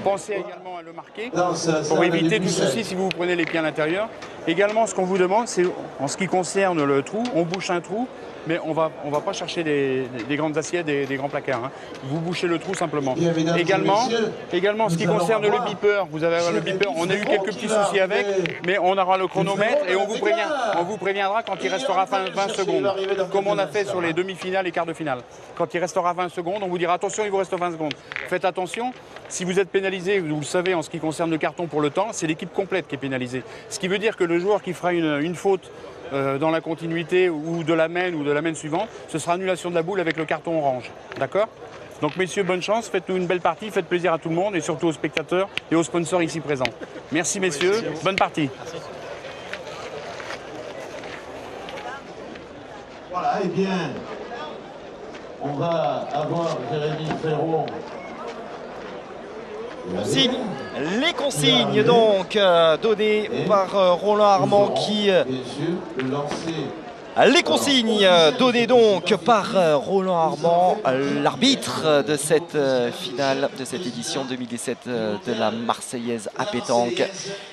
Pensez également à le marquer pour éviter tout souci si vous vous prenez les pieds à l'intérieur. Également, ce qu'on vous demande, c'est en ce qui concerne le trou, on bouche un trou, mais on va pas chercher des grandes assiettes, des grands placards. Hein. Vous bouchez le trou simplement. Également, ce qui concerne le beeper, vous avez le beeper, on a eu quelques petits soucis avec, mais on aura le chronomètre et on vous préviendra quand il restera 20 secondes, comme on a fait sur les demi-finales et quarts de finale. Quand il restera 20 secondes, on vous dira attention, il vous reste 20 secondes. Faites attention, si vous êtes pénalisé, vous le savez, en ce qui concerne le carton pour le temps, c'est l'équipe complète qui est pénalisée. Ce qui veut dire que le joueur qui fera une faute dans la continuité ou de la main suivante, ce sera annulation de la boule avec le carton orange. D'accord ? Donc messieurs, bonne chance, faites-nous une belle partie, faites plaisir à tout le monde et surtout aux spectateurs et aux sponsors ici présents. Merci messieurs, bonne partie. Voilà, eh bien, on va avoir Jérémy Ferron. Les consignes donc données par Roland Armand qui... Les consignes données donc par Roland Armand, l'arbitre de cette finale, de cette édition 2017 de la Marseillaise à pétanque.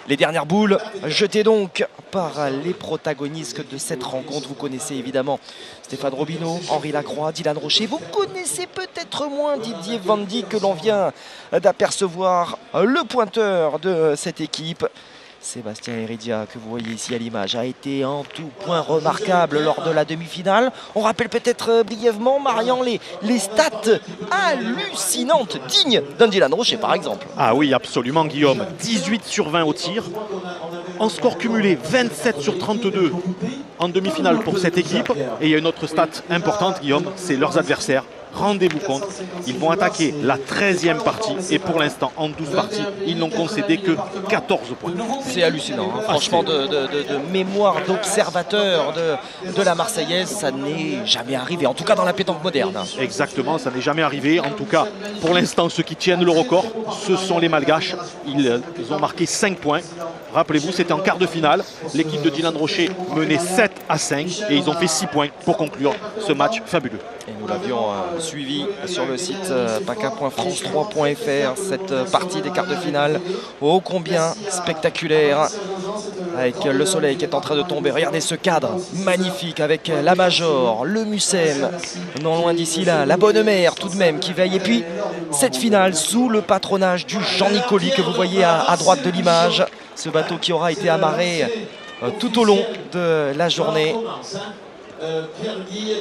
Les dernières boules jetées donc par les protagonistes de cette rencontre. Vous connaissez évidemment Stéphane Robineau, Henri Lacroix, Dylan Rocher. Vous connaissez peut-être moins Didier Van Dijk que l'on vient d'apercevoir, le pointeur de cette équipe. Sébastien Heredia, que vous voyez ici à l'image, a été en tout point remarquable lors de la demi-finale. On rappelle peut-être brièvement, Marian, les stats hallucinantes, dignes d'un Dylan Rocher par exemple. Ah oui, absolument Guillaume. 18 sur 20 au tir. En score cumulé, 27 sur 32 en demi-finale pour cette équipe. Et il y a une autre stat importante, Guillaume, c'est leurs adversaires. Rendez-vous compte, ils vont attaquer la 13e partie et pour l'instant, en 12 parties, ils n'ont concédé que 14 points. C'est hallucinant, hein. Franchement, de mémoire d'observateur de la Marseillaise, ça n'est jamais arrivé, en tout cas dans la pétanque moderne. Exactement, ça n'est jamais arrivé. En tout cas, pour l'instant, ceux qui tiennent le record, ce sont les Malgaches. Ils ont marqué 5 points. Rappelez-vous, c'était en quart de finale. L'équipe de Dylan Rocher menait 7-5 et ils ont fait 6 points pour conclure ce match fabuleux. Et nous l'avions suivi sur le site paca.france3.fr, cette partie des quarts de finale, ô combien spectaculaire, avec le soleil qui est en train de tomber. Regardez ce cadre magnifique avec la Major, le Mucem, non loin d'ici là, la Bonne Mère tout de même qui veille. Et puis cette finale sous le patronage du Jean Nicoli que vous voyez à droite de l'image, ce bateau qui aura été amarré tout au long de la journée.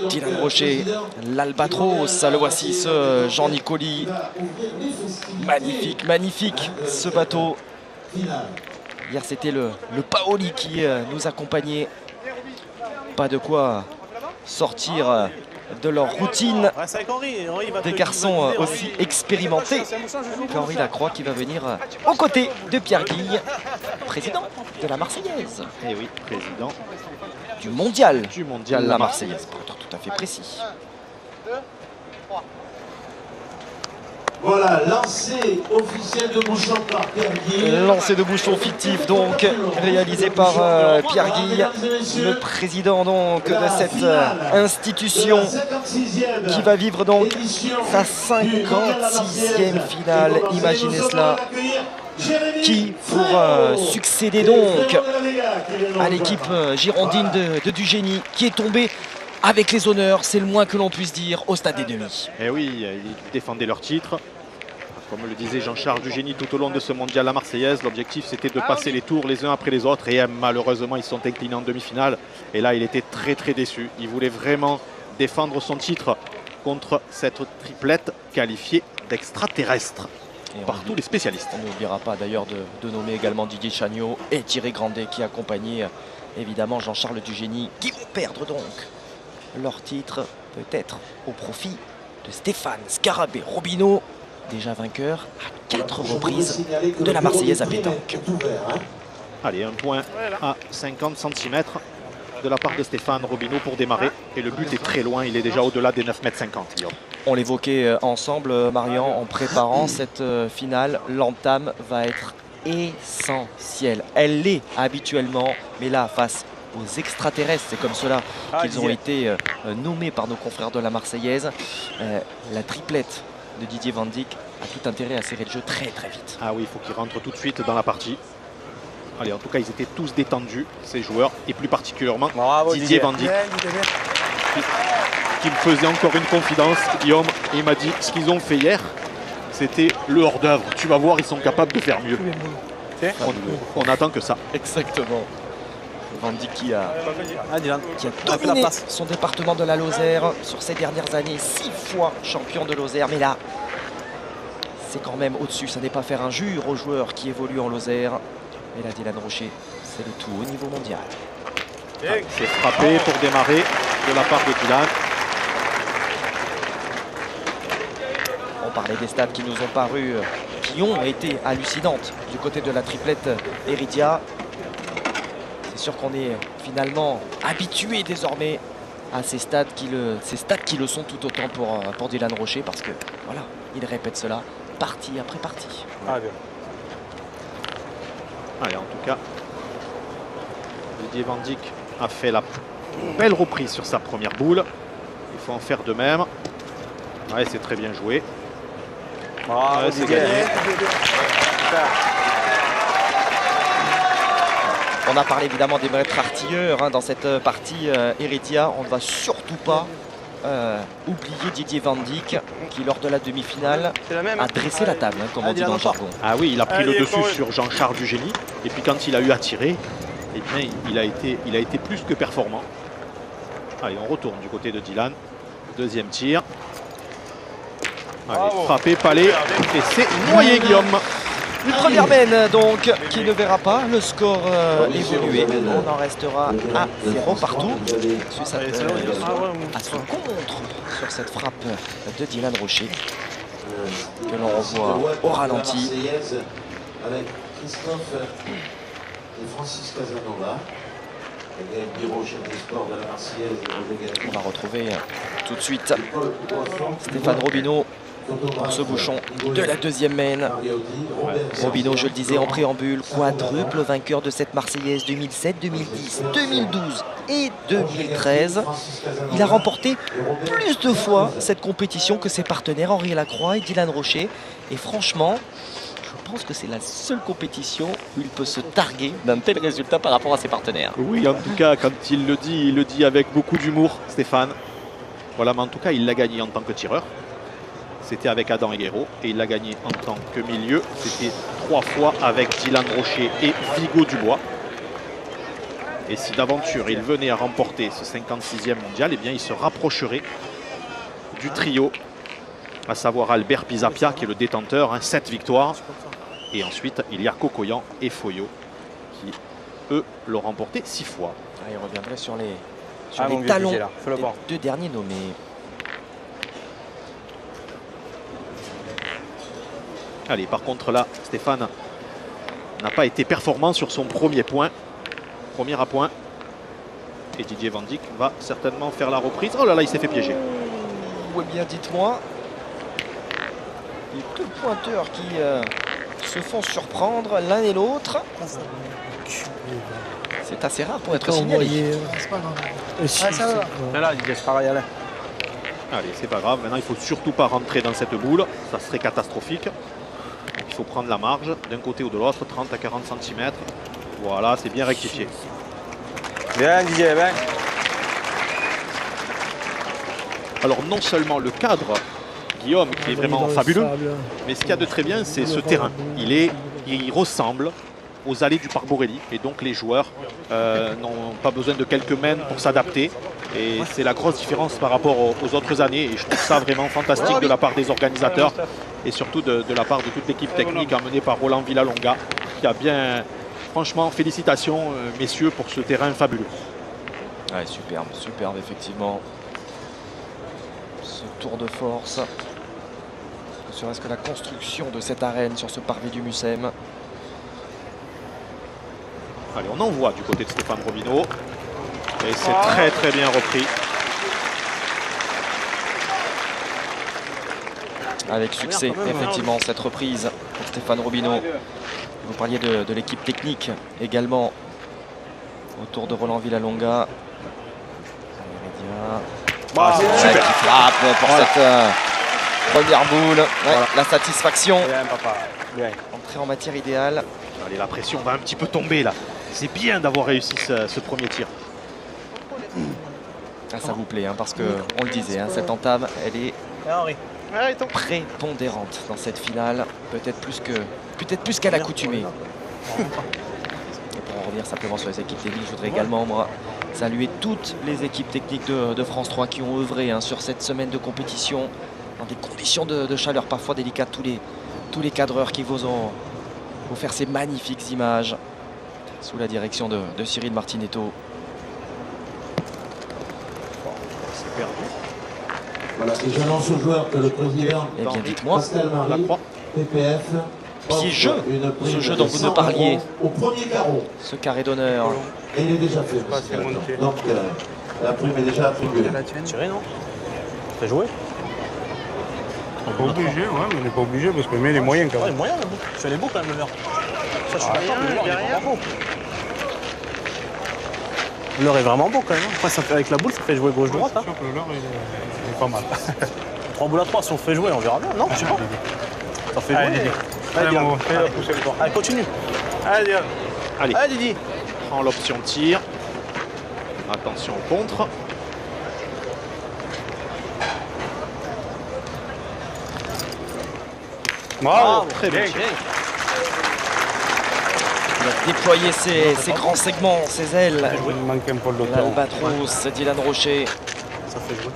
Dylan Rocher, l'Albatros, le voici, ce Jean Nicoli. Magnifique, magnifique ce bateau. Hier c'était le Paoli qui nous accompagnait. Pas de quoi sortir de leur routine, des garçons aussi expérimentés qu'Henri Lacroix qui va venir aux côtés de Pierre Guille, président de la Marseillaise. Et oui, président du mondial la Marseillaise, pour être tout à fait précis. Voilà, lancer officiel de bouchon par Pierre Guille. Lancer de bouchon fictif donc réalisé par Pierre Guille, le président donc de cette institution qui va vivre donc sa 56e finale. Imaginez cela, qui pour succéder donc à l'équipe girondine de Dugény qui est tombée avec les honneurs, c'est le moins que l'on puisse dire, au stade des demi. Et oui, ils défendaient leur titre. Comme le disait Jean-Charles Dugény tout au long de ce mondial la Marseillaise, l'objectif c'était de passer les tours les uns après les autres et malheureusement ils sont inclinés en demi-finale. Et là il était très déçu. Il voulait vraiment défendre son titre contre cette triplette qualifiée d'extraterrestre par tous les spécialistes. On n'oubliera pas d'ailleurs de nommer également Didier Chagnot et Thierry Grandet qui accompagnaient évidemment Jean-Charles Dugény, qui vont perdre donc leur titre peut-être au profit de Stéphane Scarabée Robineau, déjà vainqueur à 4 reprises de la Marseillaise à pétanque. Allez, un point à 50 cm de la part de Stéphane Robineau pour démarrer. Et le but est très loin, il est déjà au-delà des 9,50 m. On l'évoquait ensemble, Marian, en préparant cette finale. L'entame va être essentielle. Elle l'est habituellement, mais là, face aux extraterrestres, c'est comme cela qu'ils ont été nommés par nos confrères de la Marseillaise, la triplette de Didier Van Dijk a tout intérêt à serrer le jeu très très vite. Ah oui, il faut qu'ils rentrent tout de suite dans la partie. Allez, en tout cas, ils étaient tous détendus, ces joueurs, et plus particulièrement Didier Van Dijk, qui me faisait encore une confidence, Guillaume, et il m'a dit ce qu'ils ont fait hier, c'était le hors-d'œuvre. Tu vas voir, ils sont capables de faire mieux. On attend que ça. Exactement. Van Dijk qui a dominé son département de la Lozère sur ces dernières années, 6 fois champion de Lozère, mais là, c'est quand même au-dessus. Ça n'est pas faire injure aux joueurs qui évoluent en Lozère. Et là, Dylan Rocher, c'est le tout au niveau mondial. C'est frappé pour démarrer de la part de Dylan. On parlait des stats qui nous ont paru, qui ont été hallucinantes du côté de la triplette Heredia. C'est sûr qu'on est finalement habitué désormais à ces stats qui le sont tout autant pour Dylan Rocher, parce que voilà, il répète cela partie après partie. Ah, bien. Allez, en tout cas, Didier Van Dijk a fait la belle reprise sur sa première boule. Il faut en faire de même. Ouais, c'est très bien joué. Ah, c'est gagné. On a parlé évidemment des maîtres artilleurs dans cette partie Heredia. On ne va surtout pas oublier Didier Van Dijk qui, lors de la demi-finale, a dressé la table, comme on dit dans le jargon. Ah oui, il a pris le dessus sur Jean-Charles Dugénie. Et puis quand il a eu à tirer, eh bien, il a été plus que performant. Allez, on retourne du côté de Dylan. Deuxième tir. Allez, frappé, palais. Et c'est noyé, Guillaume. Une première mène donc qui ne verra pas le score évoluer. On en restera à 0 partout. À son contre sur cette frappe de Dylan Rocher que l'on revoit au ralenti. Avec Christophe et Francis Casanova. On va retrouver tout de suite Stéphane Robineau pour ce bouchon de la deuxième main. Robineau, je le disais en préambule, quadruple vainqueur de cette Marseillaise 2007, 2010, 2012 et 2013. Il a remporté plus de fois cette compétition que ses partenaires Henri Lacroix et Dylan Rocher. Et franchement, je pense que c'est la seule compétition où il peut se targuer d'un tel résultat par rapport à ses partenaires. Oui, en tout cas, quand il le dit avec beaucoup d'humour, Stéphane. Voilà, mais en tout cas, il l'a gagné en tant que tireur. C'était avec Adam Higuero et il l'a gagné en tant que milieu. C'était 3 fois avec Dylan Rocher et Vigo Dubois. Et si d'aventure il venait à remporter ce 56e mondial, eh bien il se rapprocherait du trio, à savoir Albert Pisapia qui est le détenteur, 7 victoires. Et ensuite il y a Kokoyan et Foyo qui eux l'ont remporté 6 fois. Ah, il reviendrait sur les talons des 2 derniers nommés. Allez, par contre là, Stéphane n'a pas été performant sur son premier point. Premier à point. Et Didier Van Dijk va certainement faire la reprise. Oh là là, il s'est fait piéger. Oui, bien, dites-moi. Les 2 pointeurs qui se font surprendre l'un et l'autre. C'est assez rare pour être signalé. C'est pas grave. Allez, c'est pas grave. Maintenant, il ne faut surtout pas rentrer dans cette boule. Ça serait catastrophique. Il faut prendre la marge d'un côté ou de l'autre, 30 à 40 cm. Voilà, c'est bien rectifié. Bien, Didier, bien. Alors, non seulement le cadre, Guillaume, qui est vraiment fabuleux, mais ce qu'il y a de très bien, c'est ce terrain. Il ressemble aux allées du Parc Borelli. Et donc, les joueurs n'ont pas besoin de quelques mains pour s'adapter. Et c'est la grosse différence par rapport aux autres années. Et je trouve ça vraiment fantastique de la part des organisateurs et surtout de la part de toute l'équipe technique emmenée par Roland Villalonga qui a bien, franchement, félicitations messieurs pour ce terrain fabuleux. Ouais, superbe, superbe effectivement. Ce tour de force. Ne serait-ce que la construction de cette arène sur ce parvis du Mucem. Allez, on envoie du côté de Stéphane Robineau. Et c'est très très bien repris. Avec succès, effectivement, cette reprise pour Stéphane Robineau. Vous parliez de l'équipe technique également autour de Roland Villalonga. Super. Qui frappe pour Première boule, ouais, Voilà. la satisfaction. Bien, papa. Bien. Entrée en matière idéale. Allez, la pression va un petit peu tomber là. C'est bien d'avoir réussi ce premier tir. Ah, ça vous plaît, hein, parce que on le disait, hein, cette entame, elle est Henri. prépondérante dans cette finale, peut-être plus qu'à l'accoutumée. Et pour en revenir simplement sur les équipes techniques, je voudrais également moi saluer toutes les équipes techniques de France 3 qui ont œuvré hein, sur cette semaine de compétition dans des conditions de chaleur parfois délicates. Tous les cadreurs qui vous ont offert ces magnifiques images sous la direction de Cyril Martinetto. C'est perdu. Voilà, et j'annonce aux joueurs que le président Eh bien, dites-moi, Pascal La Marie, croix. PPF, Petit jeu, offre une prime ce jeu de dont vous 100 nous parliez. € au premier carreau. ce carré d'honneur. Et il est déjà fait. pas, monsieur c'est le monté. président. Donc, la prime est déjà attribuée. Tiré, non? T'as joué? On n'est pas obligé, ouais, mais on n'est pas obligé parce qu'on met les moyens quand Ouais, même. moyen, je suis allé beau quand même, le leurre. Ça, je suis d'accord, le leurre, il est vraiment beau. Le leurre est vraiment beau quand même. Après, ça fait, avec la boule, ça fait jouer gauche-droite. C'est sûr que le leurre, il est pas mal. 3 boules à 3, si on fait jouer, on verra bien. Non, je sais pas. Ça fait jouer. Allez, Didi. Allez, Allez, Diane. fais la pousser encore. Allez, continue. Allez, Diane. Allez, Allez, Didi. prends l'option tir. Attention au contre. Bravo. Très bien. Il a déployé ses grands segments, ses ailes. Il manque un peu de temps. L'Albatros, Dylan Rocher, Ça fait jouer.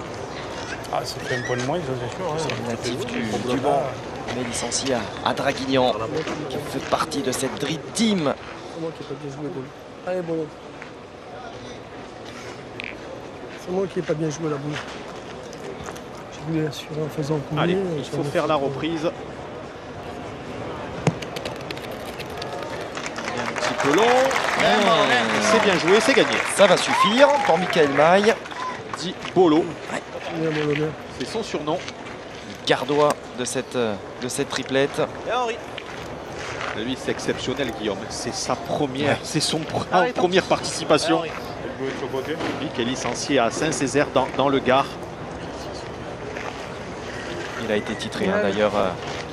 Ah, ça fait un point de moins, ça c'est sûr. Ouais. natif du banc, mais licencié à Draguignan, qui fait partie de cette Dream Team. C'est moi qui n'ai pas bien joué, Bolo. Allez, Bolo. C'est moi qui n'ai pas bien joué la boule. J'ai voulu assurer en faisant couler. Allez, il faut faire la reprise. Un petit peu long. C'est bien joué, c'est gagné. Ça va suffire pour Michael Maille, Dit Bolo, Bien, mon honneur. c'est son surnom. gardois de cette triplette. Et Henri. Lui, c'est exceptionnel, Guillaume. C'est sa première, c'est son première participation. Henri. Elle jouait de ce côté. Lui qui est licencié à Saint-Césaire dans le Gard. Il a été titré hein, d'ailleurs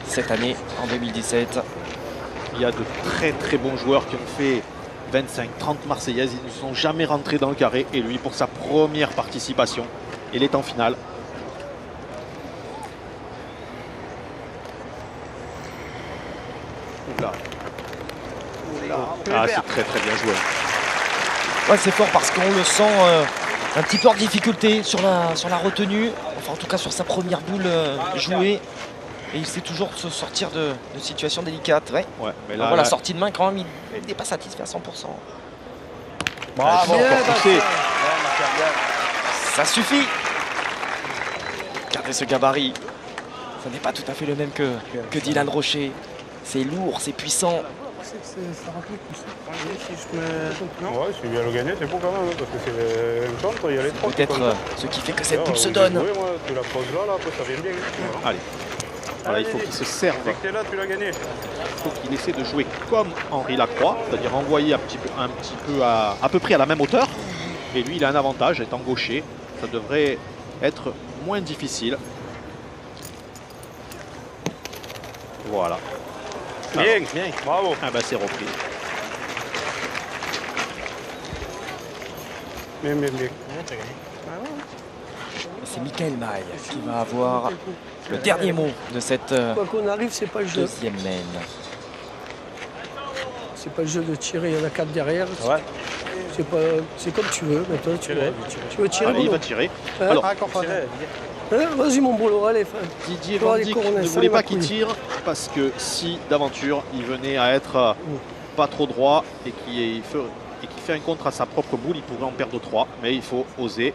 cette année, en 2017. Il y a de très très bons joueurs qui ont fait 25-30 Marseillaises. Ils ne sont jamais rentrés dans le carré. Et lui, pour sa première participation, il est en finale. Oula. Ah, c'est très très bien joué. Ouais, c'est fort parce qu'on le sent un petit peu en difficulté sur la retenue, enfin en tout cas sur sa première boule jouée. Et il sait toujours se sortir de situations délicates. Ouais. Ouais, mais On là, voit la là, sortie de main quand même, il n'est pas satisfait à 100%. il faut encore pousser. Ça suffit. Regardez ce gabarit. Ça n'est pas tout à fait le même que Dylan Rocher. C'est lourd, c'est puissant. Ça rappelle pousser. Ouais, si vient le gagner, c'est beau quand même, hein, parce que c'est un contre, il y a les trois. qui Peut-être comptent. ce qui fait que cette Ouais, boule se j'ai donne. joué, moi, tu la poses là, après ça vient bien. Voilà. Allez. Voilà, il faut qu'il se serve. Dès que t'es là, tu l'as gagné. Il faut qu'il essaie de jouer comme Henri Lacroix, c'est-à-dire envoyer un petit peu à peu près à la même hauteur. Et lui, il a un avantage, étant gaucher. Ça devrait être moins difficile. Voilà. Bien, Bien. bravo. Ah ben, c'est repris. Bien. Bien, t'as gagné. C'est Michael Maille qui va avoir le dernier mot de cette Quoi qu'on arrive, c'est pas le jeu. deuxième main. C'est pas le jeu de tirer, il y en a 4 derrière. Ouais. C'est comme tu veux. Maintenant, tu veux tirer, Allez, il Bolo va tirer. Hein Alors, Hein, vas-y, mon Bolo, allez. Didier Toi, Van les Dijk cours, on a ne ça, voulait il va pas qu'il couler. tire parce que si d'aventure il venait à être pas trop droit et qu'il fait un contre à sa propre boule, il pourrait en perdre 3. Mais il faut oser.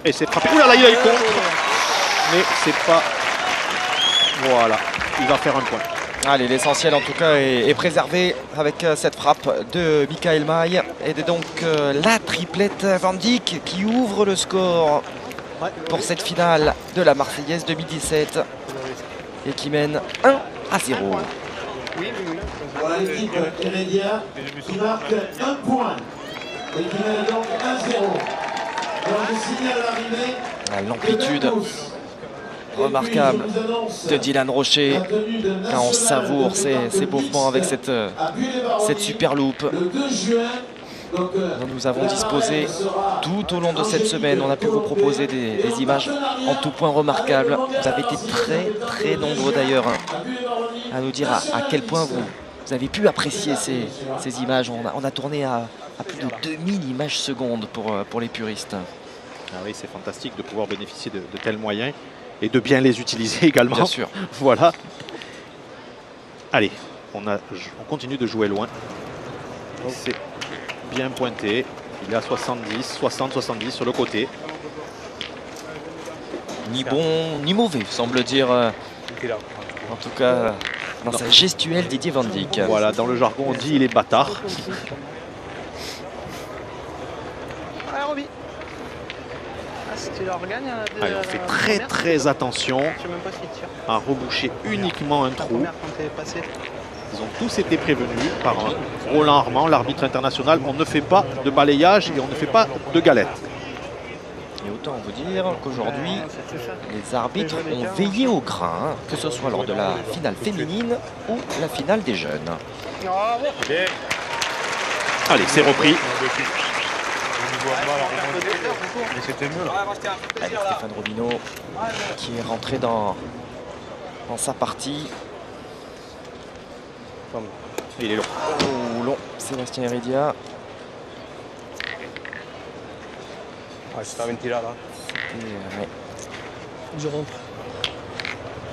Et c'est frappé. Ouh là là, il a eu contre. Mais c'est pas. Voilà. Il va faire un point. Allez, l'essentiel en tout cas est préservé avec cette frappe de Michael Maille. Et donc la triplette Van Dijk qui ouvre le score pour cette finale de la Marseillaise 2017 et qui mène 1-0. Voilà l'équipe Heredia qui marque un point et qui mène donc 1-0. Et on vous signale l'arrivée L'amplitude remarquable de Dylan Rocher. Quand on savoure ces mouvements avec cette super loupe. Nous avons disposé tout au long de cette semaine. On a pu vous proposer des images en tout point remarquables. Vous avez été très nombreux d'ailleurs à nous dire à quel point vous avez pu apprécier ces images. On a tourné à plus de 2000 images secondes pour les puristes. Ah oui, c'est fantastique de pouvoir bénéficier de tels moyens et de bien les utiliser également. Bien sûr. Voilà. Allez, on continue de jouer loin. C'est bien pointé. Il est à 70, 60, 70 sur le côté. Ni bon ni mauvais, semble dire. En tout cas, dans sa gestuelle, Didier Van Dijk. Voilà, dans le jargon, on dit il est bâtard. Allez, on fait très attention à reboucher uniquement un trou. Ils ont tous été prévenus par Roland Armand, l'arbitre international. On ne fait pas de balayage et on ne fait pas de galette. Et autant vous dire qu'aujourd'hui, les arbitres ont veillé au grain, que ce soit lors de la finale féminine ou la finale des jeunes. Allez, c'est repris. Allez, Stéphane Robineau qui est rentré dans sa partie. Il est long. Oh, long, Sébastien Heredia. Ouais. Je rentre.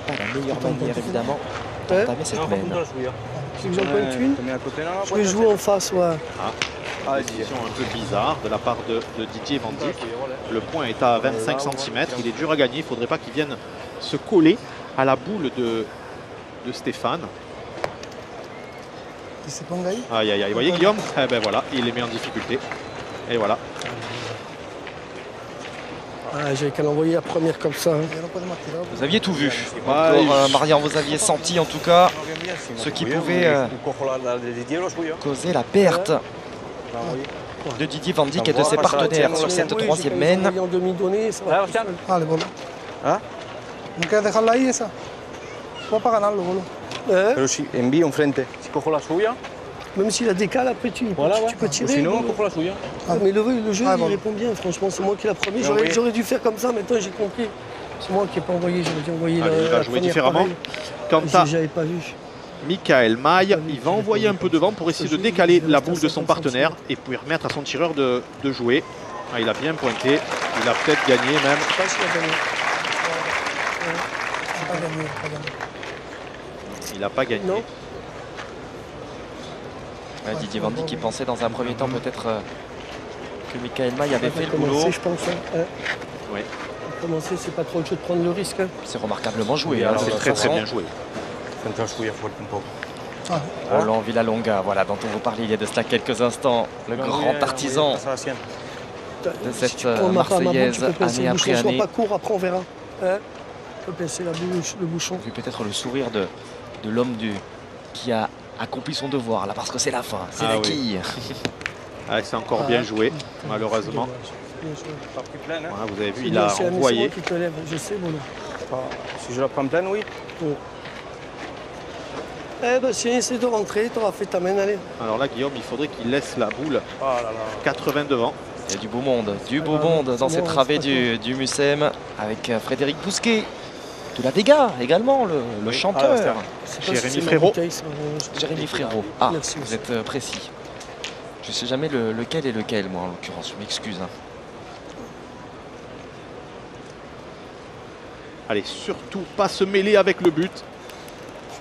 Pas la meilleure manière évidemment d'entamer cette main. Si vous en pointe une, je vais jouer en face, ouais. Décision un peu bizarre de la part de Didier Van Dijk. Le point est à 25 cm. Il est dur à gagner. Il ne faudrait pas qu'il vienne se coller à la boule de Stéphane. Aïe, aïe, aïe. Vous voyez Guillaume? Eh ben voilà, il les met en difficulté. Et voilà. J'avais qu'à l'envoyer la première comme ça. Vous aviez tout vu. Encore, Marian, vous aviez senti en tout cas ce qui pouvait causer la perte de Didier Van Dijk et de ses partenaires sur cette troisième main. En demi-donnée, ça va. Vale, bueno. ¿No quieres dejarla ahí esa? Puedo para ganarlo, boludo. Pero si envío enfrente, si cojo la suya. Même si la décale, après tu peux tirer. Sinon, cojo la suya. Mais le jeu, il répond bien. Franchement, c'est moi qui l'ai premier. J'aurais dû faire comme ça. Maintenant, j'ai compris. C'est moi qui n'ai pas envoyé. J'aurais dû envoyer il va jouer différemment. Quant à j'avais pas vu. Michael Maille, il va envoyer un peu devant pour essayer de décaler la boule de son partenaire et pour permettre à son tireur de jouer. Il a bien pointé. Il a peut-être gagné même. Il n'a pas gagné. Non. Didier Van Dijk qui pensait dans un premier temps peut-être que Michael Maille avait fait le boulot. Je pense. Oui. Pour commencer, c'est pas trop le jeu de prendre le risque. C'est remarquablement joué. C'est très bien joué. Roland Villalonga, voilà, dont on vous parlait il y a de cela quelques instants, le grand artisan de cette Marseillaise année après année. Pas court, après on verra. On peut pincer le bouchon. Vu peut-être le sourire de l'homme qui a accompli son devoir là, parce que c'est la fin, c'est la quille. C'est encore bien joué, malheureusement. Voilà, vous avez vu, il a envoyé. Je sais, bon. Si je la prends pleine, oui. Si on essaie de rentrer, tu auras fait ta main, allez. Alors là, Guillaume, il faudrait qu'il laisse la boule 80 devant. Il y a du beau monde dans cette travée du Mucem avec Frédéric Bousquet, de la Vega également, le chanteur. Jérémy Frérot. Jérémy Frérot. Ah, vous êtes précis. Je ne sais jamais lequel est lequel, moi, en l'occurrence. Je m'excuse. Allez, surtout pas se mêler avec le but.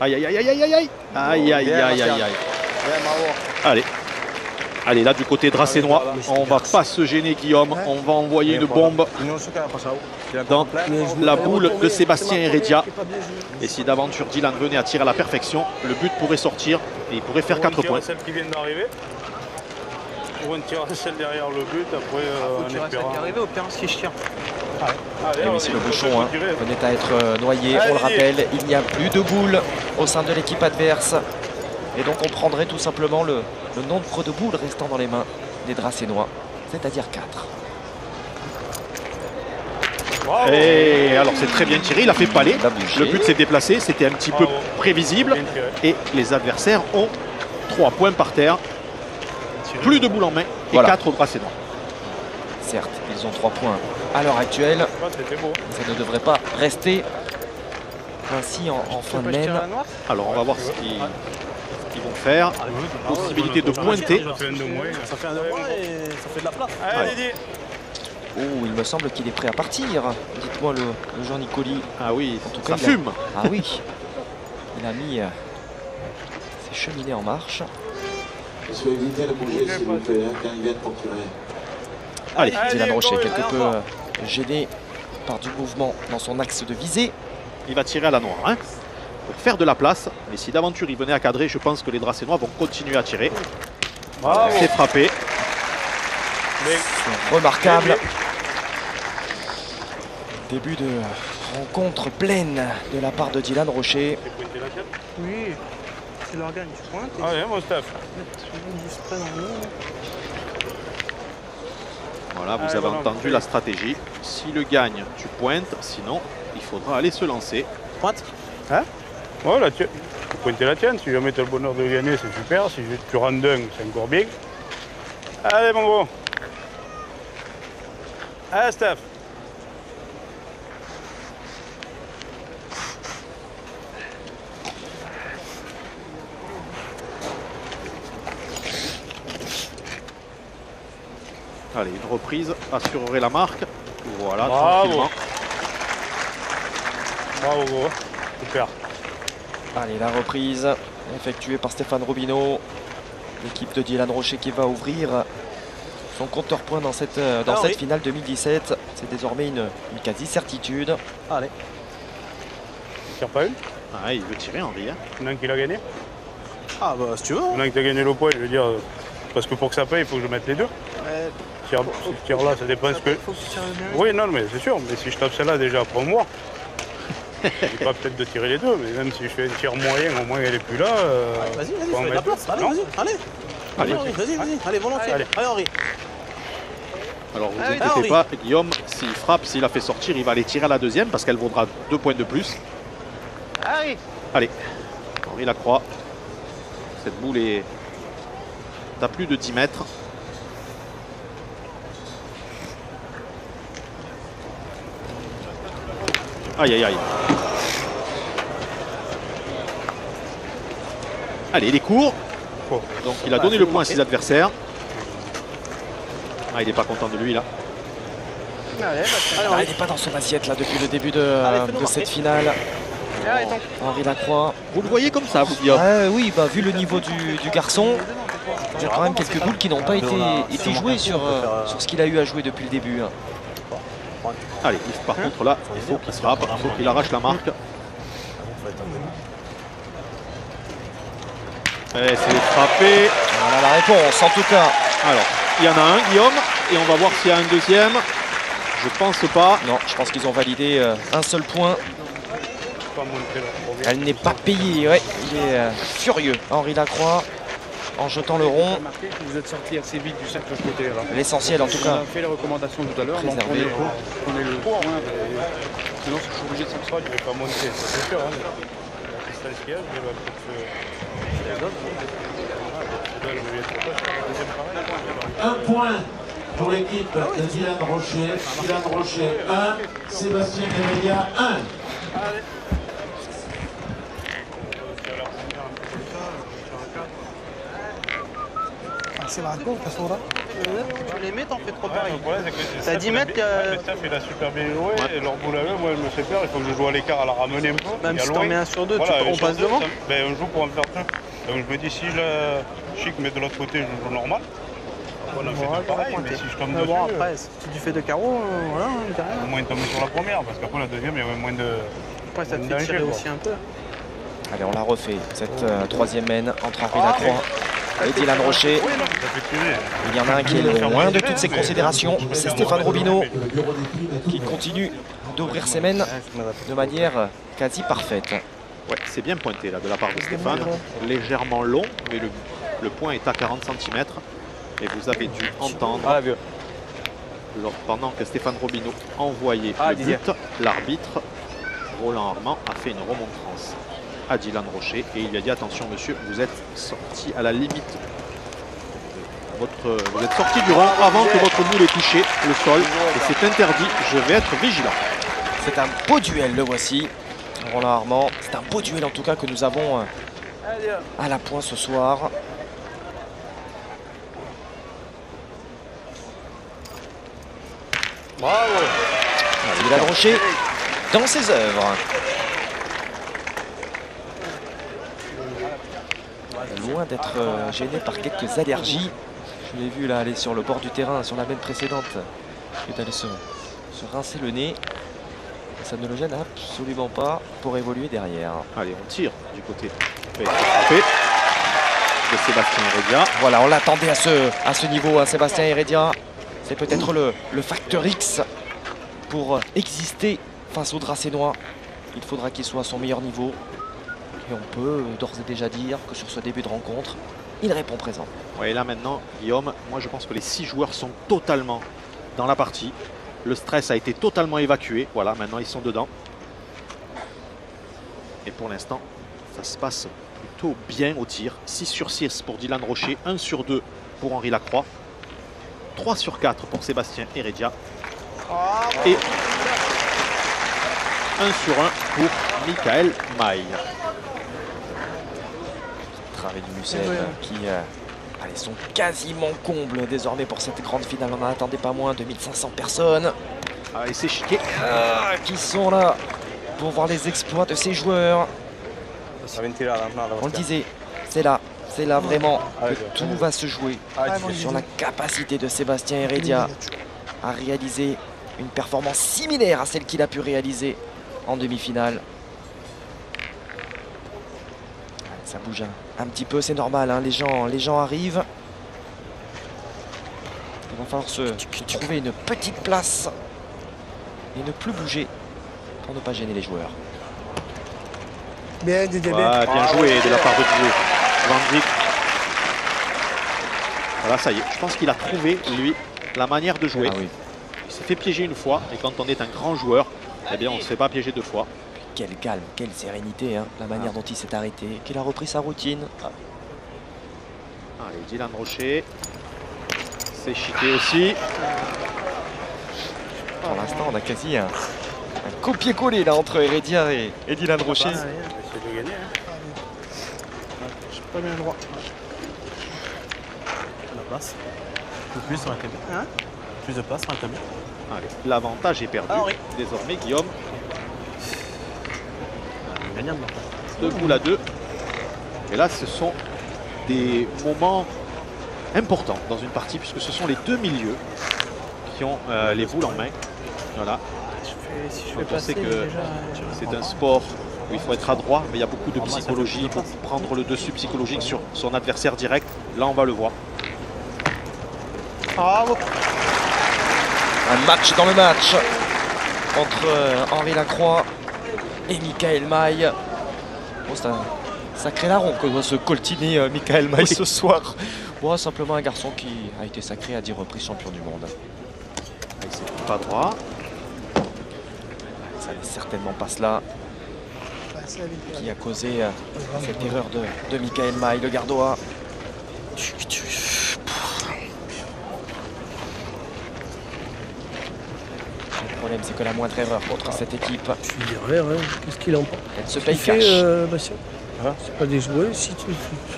Aïe, aïe, aïe, aïe, aïe, aïe. Aïe, aïe, aïe, aïe, aïe. Allez, là, du côté dracénois, on va pas se gêner, Guillaume. On va envoyer une bombe dans la boule de Sébastien Heredia. Et si d'aventure Dylan venait à tirer à la perfection, le but pourrait sortir et il pourrait faire 4 points. Celle qui vient d'arriver. Ou on tire celle derrière le but, après on espère. Celle qui est arrivée, au pire, si je tire. Et oui, si le bouchon venait à être noyé, on le rappelle, il n'y a plus de boules au sein de l'équipe adverse. Et donc on prendrait tout simplement le nombre de boules restant dans les mains des Dracénois, c'est-à-dire 4. Bravo. Et alors c'est très bien tiré, il a fait palais. Il a bougé. Le but s'est déplacé, c'était un petit peu prévisible. Bien tiré. Et les adversaires ont 3 points par terre. Plus de boules en main et Voilà. 4 au bracelet noir. Certes, ils ont 3 points à l'heure actuelle. Ah, c'était beau. Ça ne devrait pas rester ainsi en fin de main. Alors on va voir ce qu'ils vont faire. Possibilité de pointer. Ça fait un de moins. Ça fait un de moins et ça fait de la place. Allez, Didier. Oh, il me semble qu'il est prêt à partir. Dites-moi le Jean Nicoli. Ah oui, En tout ça cas, il a- fume. Ah oui. Il a mis ses cheminées en marche. Il faut éviter de bouger, s'il vous plaît, hein, quand ils viennent pour tirer. Allez, Dylan Rocher, go, quelque allez, peu encore. gêné par du mouvement dans son axe de visée. il va tirer à la noire. Hein, pour faire de la place. Mais si d'aventure il venait à cadrer, je pense que les Draceenois vont continuer à tirer. Bravo. C'est frappé. C'est remarquable. Début de rencontre pleine de la part de Dylan Rocher. T'es pointé la tête. Oui, c'est l'organe, tu pointes. Et Allez, mon Steph. tu se prennent en main. Voilà, vous Allez, avez voilà, entendu vous la stratégie. S'il le gagne, tu pointes. Sinon, il faudra aller se lancer. Pointe. Ouais, la tienne. Tu peux pointer la tienne. Si jamais tu as le bonheur de gagner, c'est super. Si tu rentres d'un, c'est encore bien. Allez, mon gros. Allez, Steph. Allez, une reprise assurerait la marque. Voilà, Bravo. tranquillement. Bravo, gros. Super. Allez, la reprise effectuée par Stéphane Robineau. L'équipe de Dylan Rocher qui va ouvrir son compteur point dans cette oui. finale 2017. C'est désormais une quasi-certitude. Allez. Tu tires pas une? Ah, il veut tirer, Henri. Hein. Il y en a un qui l'a gagné. Ah bah si tu veux. Il y en a un qui a gagné le point, je veux dire. Parce que pour que ça paye, il faut que je mette les deux. Si je tire là, ça dépend ce que. Faut que tu tires le mien. Oui, non, mais c'est sûr. Mais si je tape celle-là déjà après moi, j'ai pas peut-être de tirer les deux, mais même si je fais un tir moyen, au moins elle est plus là. Vas-y, faut en fais de la mettre place. deux. Allez, Non. vas-y, allez. Allez. Henri, vas-y, allez, volontiers. Allez. Allez, Henri. Alors vous Ah oui, inquiétez Henri. pas, Guillaume, s'il frappe, s'il a fait sortir, il va aller tirer à la deuxième parce qu'elle vaudra 2 points de plus. Allez, Henri Lacroix. Cette boule est à plus de 10 mètres. Aïe, aïe, aïe. Allez, il est court. Oh. Donc il a donné le point à ses adversaires. Ah, il n'est pas content de lui là. Ah, il n'est pas dans son assiette là depuis le début de fais-nous cette marquer. finale. Henri Lacroix. Vous le voyez comme ça, vous, Guillaume? Oui, bah, vu le niveau du garçon, il y a quand même quelques boules qui n'ont pas été jouées sur ce qu'il a eu à jouer depuis le début. Hein. Allez, par contre là, il faut qu'il se frappe, il faut qu'il arrache la marque. Et c'est frappé. Voilà la réponse en tout cas. Alors, il y en a un, Guillaume, et on va voir s'il y a un deuxième. Je pense pas. Non, je pense qu'ils ont validé un seul point. Pas monter la première. Elle n'est pas payée. Ouais, il est furieux. Henri Lacroix en jetant le rond. Remarquez que vous êtes sorti assez vite du cercle de côté là. L'essentiel en tout On cas. a fait les recommandations tout à l'heure, donc Préserver. on est le point. Sinon, je suis obligé de Ça, je vais pas monter, ça, c'est sûr. Hein. La distance qu'il y a, je vais peut-être Un point pour l'équipe de Dylan Rocher. Dylan Rocher 1, Sébastien Demelia 1. C'est la raconte, la soda. Tu les mets, t'en fais trop pareil. Le problème, c'est que T'as 10 mètres, le staff, il a super bien joué. Et leur boule à eux, moi, elle me fait peur. Il faut que je joue à l'écart à la ramener un peu. Même Et à si loin. t'en mets un sur deux, Voilà, on sur passe deux, devant. Ben, on joue pour en faire deux. Donc je me dis, si le Chic met de l'autre côté, je joue normal. On a fait deux pareil, mais si je tombe Mais dessus, bon, après, si tu fais deux carreaux, voilà, derrière. au moins tomber sur la première. Parce qu'après, la deuxième, il y avait moins de. Après, ça te Danger, fait tirer quoi. aussi un peu. Allez, on la refait. Cette troisième mène entre Henri Lacroix et Dylan Rocher. Oui, non, ça fait tirer. Il y en a un qui est loin de toutes ces considérations. C'est Stéphane Robineau qui continue d'ouvrir ses mènes de manière quasi parfaite. Ouais, c'est bien pointé là de la part de Stéphane. Légèrement long, mais le point est à 40 cm. Et vous avez dû entendre pendant que Stéphane Robineau envoyait le but, l'arbitre Roland Armand a fait une remontrance à Dylan Rocher et il lui a dit attention monsieur, vous êtes sorti à la limite. Vous êtes sorti du rang avant que votre boule ait touché le sol et c'est interdit, je vais être vigilant. C'est un beau duel, le voici. Roland Armand, c'est un beau duel en tout cas que nous avons à la pointe ce soir. Bravo. Dylan Rocher dans ses œuvres. Loin d'être gêné par quelques allergies. Je l'ai vu là aller sur le bord du terrain, sur la benne précédente, et d'aller se rincer le nez. Ça ne le gêne absolument pas pour évoluer derrière. Allez, on tire du côté de Sébastien Heredia. Voilà, on l'attendait à ce niveau, hein, Sébastien Heredia. C'est peut-être le facteur X pour exister face au Dracénois. Il faudra qu'il soit à son meilleur niveau. Et on peut d'ores et déjà dire que sur ce début de rencontre, il répond présent. Ouais, et là maintenant, Guillaume, moi je pense que les 6 joueurs sont totalement dans la partie. Le stress a été totalement évacué. Voilà, maintenant ils sont dedans. Et pour l'instant, ça se passe plutôt bien au tir. 6 sur 6 pour Dylan Rocher, 1 sur 2 pour Henri Lacroix, 3 sur 4 pour Sébastien Heredia. Et 1 sur 1 pour Michael Maille. Travées du Mucel qui sont quasiment combles désormais pour cette grande finale. On n'en attendait pas moins de 1500 personnes. Et c'est Chiquet qui sont là pour voir les exploits de ces joueurs. On le disait, c'est là vraiment que tout va se jouer sur la capacité de Sébastien Heredia à réaliser une performance similaire à celle qu'il a pu réaliser en demi-finale. Ça bouge un petit peu, c'est normal, hein, les gens arrivent. Il va falloir se trouver une petite place et ne plus bouger pour ne pas gêner les joueurs. Bien, Didier. Bien joué de la part de Didier Van Dijk. Voilà, ça y est, je pense qu'il a trouvé, lui, la manière de jouer. Oui. Il s'est fait piéger une fois, et quand on est un grand joueur, eh bien on ne se fait pas piéger 2 fois. Quel calme, quelle sérénité, hein, la manière dont il s'est arrêté, qu'il a repris sa routine. Allez, Dylan Rocher. C'est Chiquet aussi. Pour l'instant, on a quasi un copier-coller là entre Heredia et Dylan Rocher. C'est de gagner. J'ai pas bien le droit. La place. Un peu plus, ça aurait été bien. Plus de place, ça aurait été bien. Allez, l'avantage est perdu. Désormais, Guillaume. Gagnable. 2 boules à 2. Et là, ce sont des moments importants dans une partie, puisque ce sont les 2 milieux qui ont les boules en main. Voilà. On sait que c'est un sport où il faut être adroit, mais il y a beaucoup de psychologie. Il faut prendre le dessus psychologique sur son adversaire direct. Là, on va le voir. Un match dans le match entre Henri Lacroix et Michael Maille. Oh, c'est un sacré larron que doit se coltiner Michael Maille ce soir. Bon, simplement un garçon qui a été sacré à 10 reprises champion du monde. C'est pas droit. Ça n'est certainement pas cela qui a causé cette erreur de Michael Maille, le gardois. Le problème, c'est que la moindre erreur contre cette équipe, Tu dirais, ouais. Qu'est-ce qu'il en pense? elle se paye Tu fais, cash. Bastien, c'est pas déjoué. Si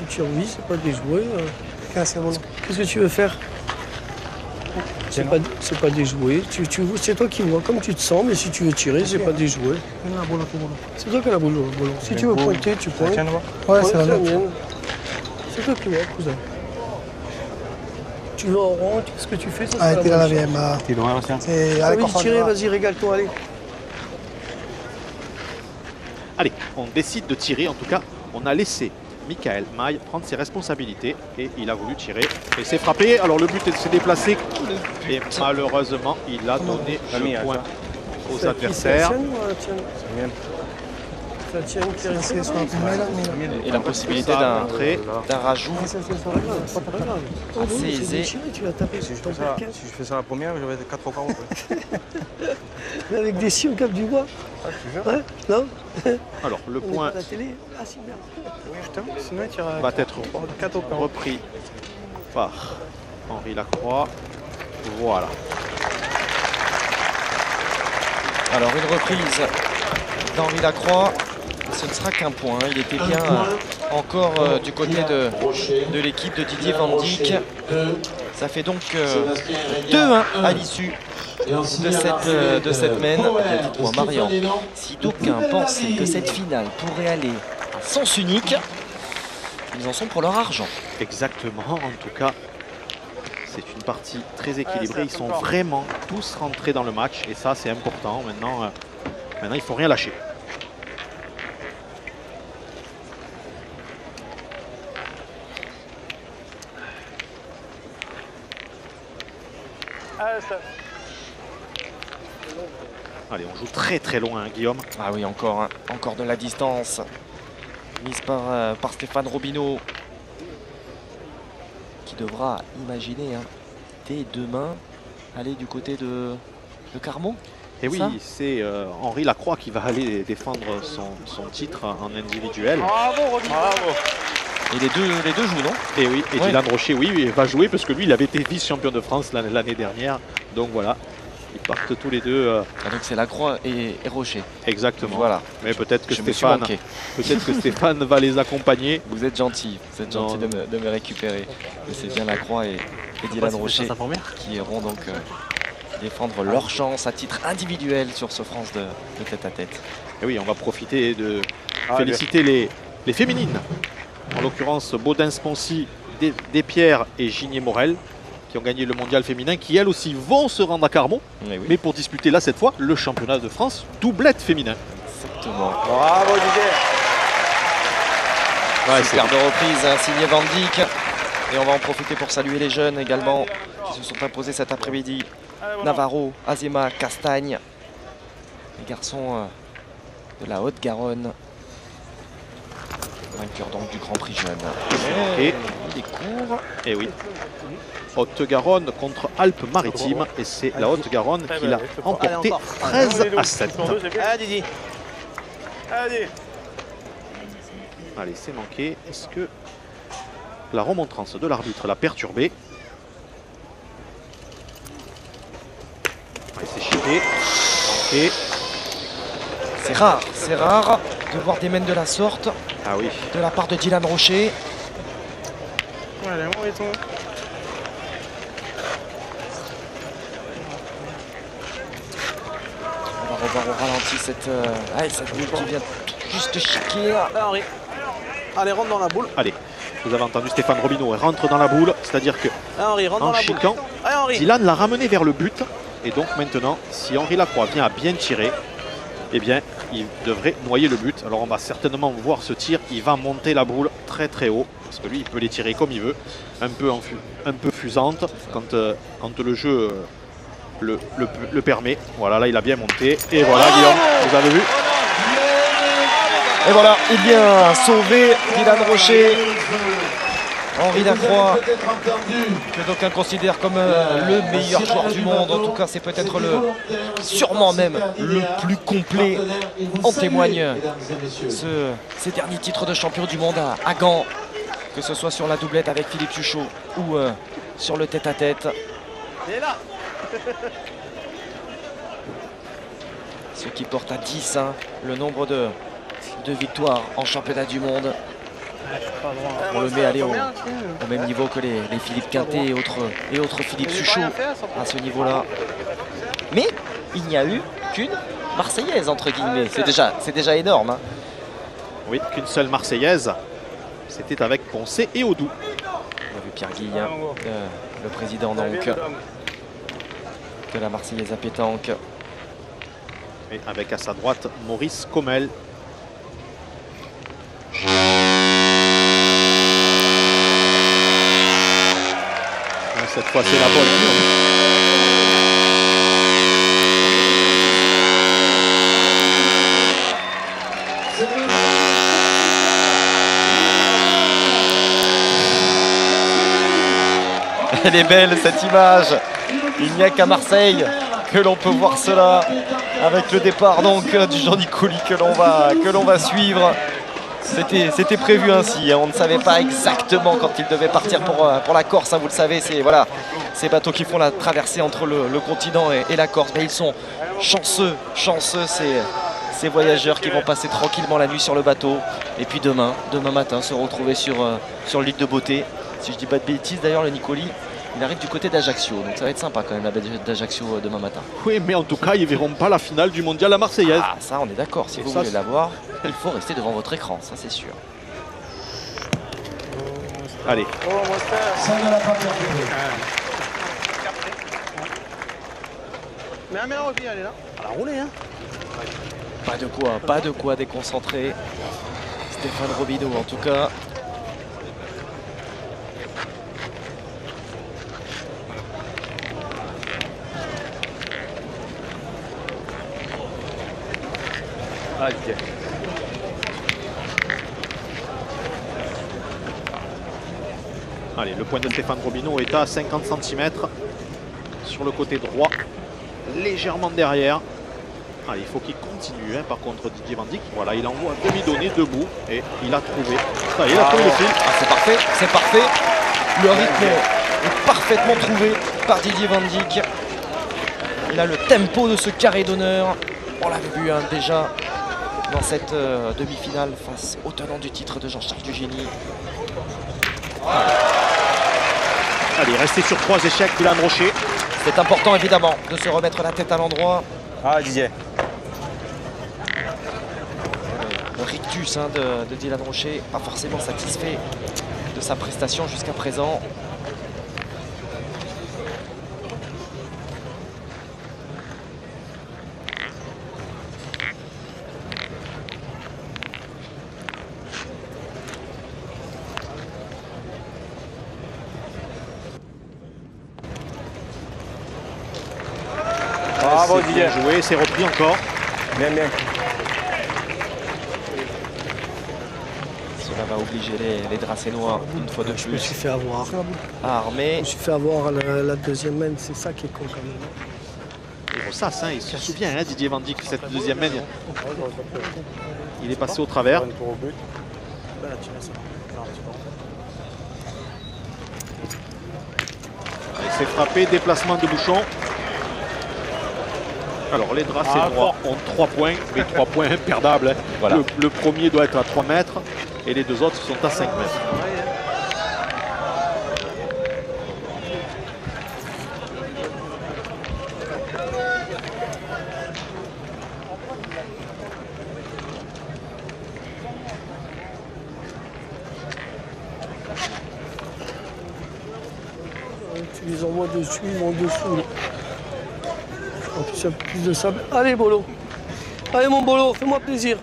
tu revis, c'est pas déjoué. Qu'est-ce que tu veux faire? C'est pas déjoué. C'est toi qui vois comme tu te sens, mais si tu veux tirer, c'est pas déjoué. C'est toi qui as la boule au boulot. Si tu veux pointer, tu pointes. Ouais, c'est la mienne. C'est toi qui vois, cousin. Tu vas en rond, qu'est-ce que tu fais? Ça, Ah, c'est t'es la là, bonne bien. T'es loin, Bastien. C'est Ah oui, tirer, vas-y, régale-toi, allez. Allez, on décide de tirer. En tout cas, on a laissé Michael Maille prendre ses responsabilités et il a voulu tirer. Et s'est frappé. Alors le but s'est déplacé. Et malheureusement, il a donné le point aux adversaires. La tienne qui est restée sur la première. Et la possibilité d'un rajout assez aisé. Tu vas taper. Si je fais ça la première, je vais être 4 au carreau. Mais avec des scies au cap du bois. Ouais, non. Alors, le On est point pas à la télé. Ah, si, bien. Oui, justement, sinon il tire va être 4 au carreau. repris par Henri Lacroix. Voilà. Alors une reprise d'Henri Lacroix, ce ne sera qu'un point. Il était bien encore du côté de l'équipe de Didier Van Dijk. Ça fait donc 2-1 à l'issue de cette mène. Dites-moi Marian, si d'aucuns pensaient que cette finale pourrait aller à sens unique, ils en sont pour leur argent. Exactement, en tout cas, c'est une partie très équilibrée. Ils sont vraiment tous rentrés dans le match et ça, c'est important. Maintenant, il ne faut rien lâcher. Allez, on joue très très loin, hein, Guillaume. Ah oui, encore de la distance mise par Stéphane Robineau, qui devra imaginer dès demain aller du côté de Carmont. Et oui, c'est Henri Lacroix qui va aller défendre son titre en individuel. Bravo, Robin. Bravo. Et les deux jouent, non? Et oui, et Ouais. Dylan Rocher, oui, il va jouer parce que lui, il avait été vice-champion de France l'année dernière. Donc voilà, ils partent tous les deux. Ah, donc c'est Lacroix et Rocher. Exactement. Voilà. Mais peut-être que Je me suis Stéphane, manqué. Stéphane va les accompagner. Vous êtes gentil Non, de me récupérer. Mais c'est bien Lacroix et Dylan Rocher qui iront donc défendre leur chance à titre individuel sur ce France de tête-à-tête. Et oui, on va profiter de féliciter les féminines. En l'occurrence, Baudin-Sponcy, Despierres et Gigné Morel, qui ont gagné le mondial féminin, qui elles aussi vont se rendre à Carmont, mais pour disputer là cette fois le championnat de France doublette féminin. Exactement. Bravo, Didier. Ouais, Super de reprise signé Van Dijk. Et on va en profiter pour saluer les jeunes également qui se sont imposés cet après-midi. Navarro, Azema, Castagne. Les garçons de la Haute-Garonne. Vainqueur donc du Grand Prix jeune. Et il est court. Et oui. Haute-Garonne contre Alpes-Maritimes. Et c'est la Haute-Garonne qui l'a emporté 13-7. Allez, Didier. Allez. Allez, c'est manqué. Est-ce que la remontrance de l'arbitre l'a perturbé? Allez, c'est chippé. Manqué. C'est rare de voir des mènes de la sorte. Ah oui. De la part de Dylan Rocher. Allez, on est tout. On va revoir au ralenti cette boule qui vient tout juste chiquer. Allez, Henri. Allez, rentre dans la boule. Allez, vous avez entendu Stéphane Robineau, il rentre dans la boule, c'est-à-dire que Allez, Henri, rentre dans en la boule. chiquant, Allez, Henri. Dylan l'a ramené vers le but. Et donc maintenant, si Henri Lacroix vient à bien tirer, eh bien, il devrait noyer le but. Alors on va certainement voir ce tir. Il va monter la boule très très haut. Parce que lui, il peut les tirer comme il veut. Un peu fusante quand le jeu le permet. Voilà, là, il a bien monté. Et voilà, Guillaume, vous avez vu. Et voilà, il vient sauver Dylan Rocher. Henri Lacroix, que d'aucuns considèrent comme le meilleur joueur du monde. En tout cas, c'est peut-être sûrement même le plus complet. En témoigne ces derniers titres de champion du monde à Gand, que ce soit sur la doublette avec Philippe Suchot ou sur le tête-à-tête. Ce qui porte à 10 le nombre de victoires en championnat du monde. On le met aller au même niveau que les Philippe Quintet et autres Philippe Suchot à ce niveau-là. Mais il n'y a eu qu'une Marseillaise entre guillemets. C'est déjà énorme. Oui, qu'une seule Marseillaise. C'était avec Poncé et Audou. On a vu Pierre Guille, le président donc de la Marseillaise à pétanque. Et avec à sa droite Maurice Commel. Cette fois, c'est la bonne. Elle est belle cette image. Il n'y a qu'à Marseille que l'on peut voir cela avec le départ donc du Jean Nicoli que l'on va suivre. C'était prévu ainsi, hein. On ne savait pas exactement quand il devait partir pour la Corse, hein. Vous le savez, c'est voilà, ces bateaux qui font la traversée entre le continent et la Corse. Mais ils sont chanceux ces voyageurs qui vont passer tranquillement la nuit sur le bateau. Et puis demain matin, se retrouver sur l'île de Beauté. Si je dis pas de bêtises, d'ailleurs, le Nicoli, il arrive du côté d'Ajaccio. Donc ça va être sympa quand même, la baie d'Ajaccio demain matin. Oui, mais en tout cas, ils ne verront pas la finale du mondial à Marseillaise. Ah, ça, on est d'accord. Si vous voulez la voir, il faut rester devant votre écran, ça c'est sûr. Allez. Ça ne l'a pas perdu. Mais Roby, elle est là. Elle a roulé, hein. Pas de quoi déconcentrer Stéphane Robineau en tout cas. Allez, le point de Stéphane Robineau est à 50 cm sur le côté droit, légèrement derrière. Allez, il faut qu'il continue, hein, par contre, Didier Van Dijk. Voilà, il envoie un demi-donné debout et il a trouvé. Ça y est, il a trouvé le fil. C'est parfait. Le rythme est parfaitement trouvé par Didier Van Dijk. Il a le tempo de ce carré d'honneur. On l'avait vu, hein, déjà dans cette demi-finale face au tenant du titre de Jean-Charles Dugény. Allez, rester sur 3 échecs, Dylan Rocher. C'est important évidemment de se remettre la tête à l'endroit. Ah, Didier. Le rictus, hein, de Dylan Rocher, pas forcément satisfait de sa prestation jusqu'à présent. Bravo, Didier. Bien joué, c'est repris encore. Bien. Cela va obliger les Dracénois une fois de Je me suis plus fait avoir. à armer. Je me suis fait avoir à la deuxième main, c'est ça qui est con quand même. Et Rossas, hein, il se souvient, hein, Didier Van Dijk, cette deuxième main. Il est passé au travers. Il s'est frappé, déplacement de Bouchon. Alors les Dracénois ont 3 points, mais 3 points imperdables, hein. Voilà. Le premier doit être à 3 mètres et les deux autres sont à 5 mètres. Tu les envoies dessus, ils vont dessous. Là. En plus, il y a plus de sable. Allez, Bolo. Allez, mon Bolo, fais-moi plaisir.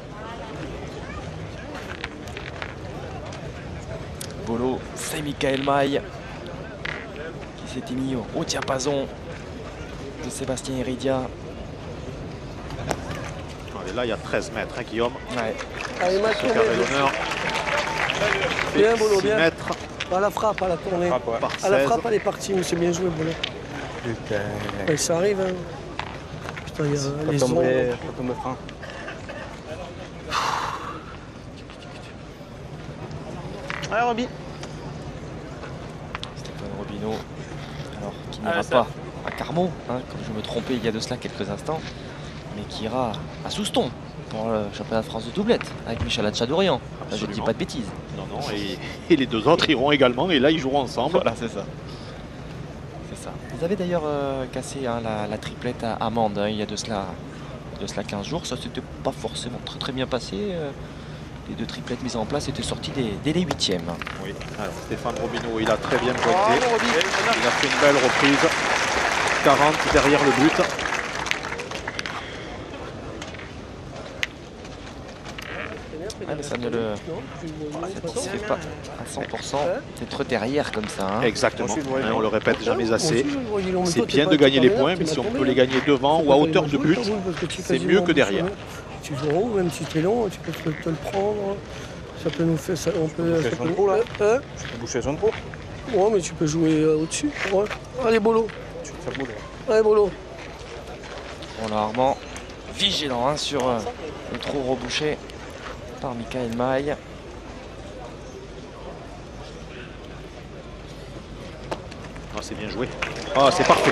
Bolo, c'est Michael Maille qui s'était mis au diapason de Sébastien Heredia. Allez, là, il y a 13 mètres, hein, Guillaume. Ouais. Allez, Ce maintenant, carré d'honneur. Bien, Bolo, 6 bien. mètres à la frappe, à la tournée. par À la 16. frappe, elle est partie, mais c'est bien joué, Bolo. Putain. Ouais, ça arrive, hein. Putain, il y a les ondes. Quand on me frein. Allez, Roby. Stéphane Robineau, alors qui n'ira pas à Carmaux, hein, comme je me trompais il y a de cela quelques instants, mais qui ira à Souston pour le championnat de France de doublette avec Michel Hatchadourian. Là, je ne dis pas de bêtises. Non, et les deux autres iront également, et là, ils joueront ensemble. Voilà, c'est ça. C'est ça. Vous avez d'ailleurs cassé, hein, la triplette à Amande, hein, il y a de cela 15 jours. Ça s'était pas forcément très bien passé. Les deux triplettes mises en place étaient sorties dès les 8e. Oui, alors Stéphane Robineau, il a très bien pointé. Il a fait une belle reprise. 40 derrière le but. Ah, mais ça ne le satisfait pas à 100% d'être derrière comme ça. Hein. Exactement, hein, on le répète jamais assez. C'est C'est bien de gagner les points, mais si on peut les gagner devant ou à hauteur de but, c'est mieux que derrière. Tu joues en haut, même si tu es long, tu peux te le prendre. Ça peut nous faire ça. On peut. boucher son trou, là. Je peux boucher son trou. Ouais, mais tu peux jouer au-dessus. Ouais. Allez, Bolo. Allez, Bolo. Roland Armand, vigilant hein, sur le trou rebouché par Michael Maille. Oh, c'est bien joué. Oh, c'est parfait.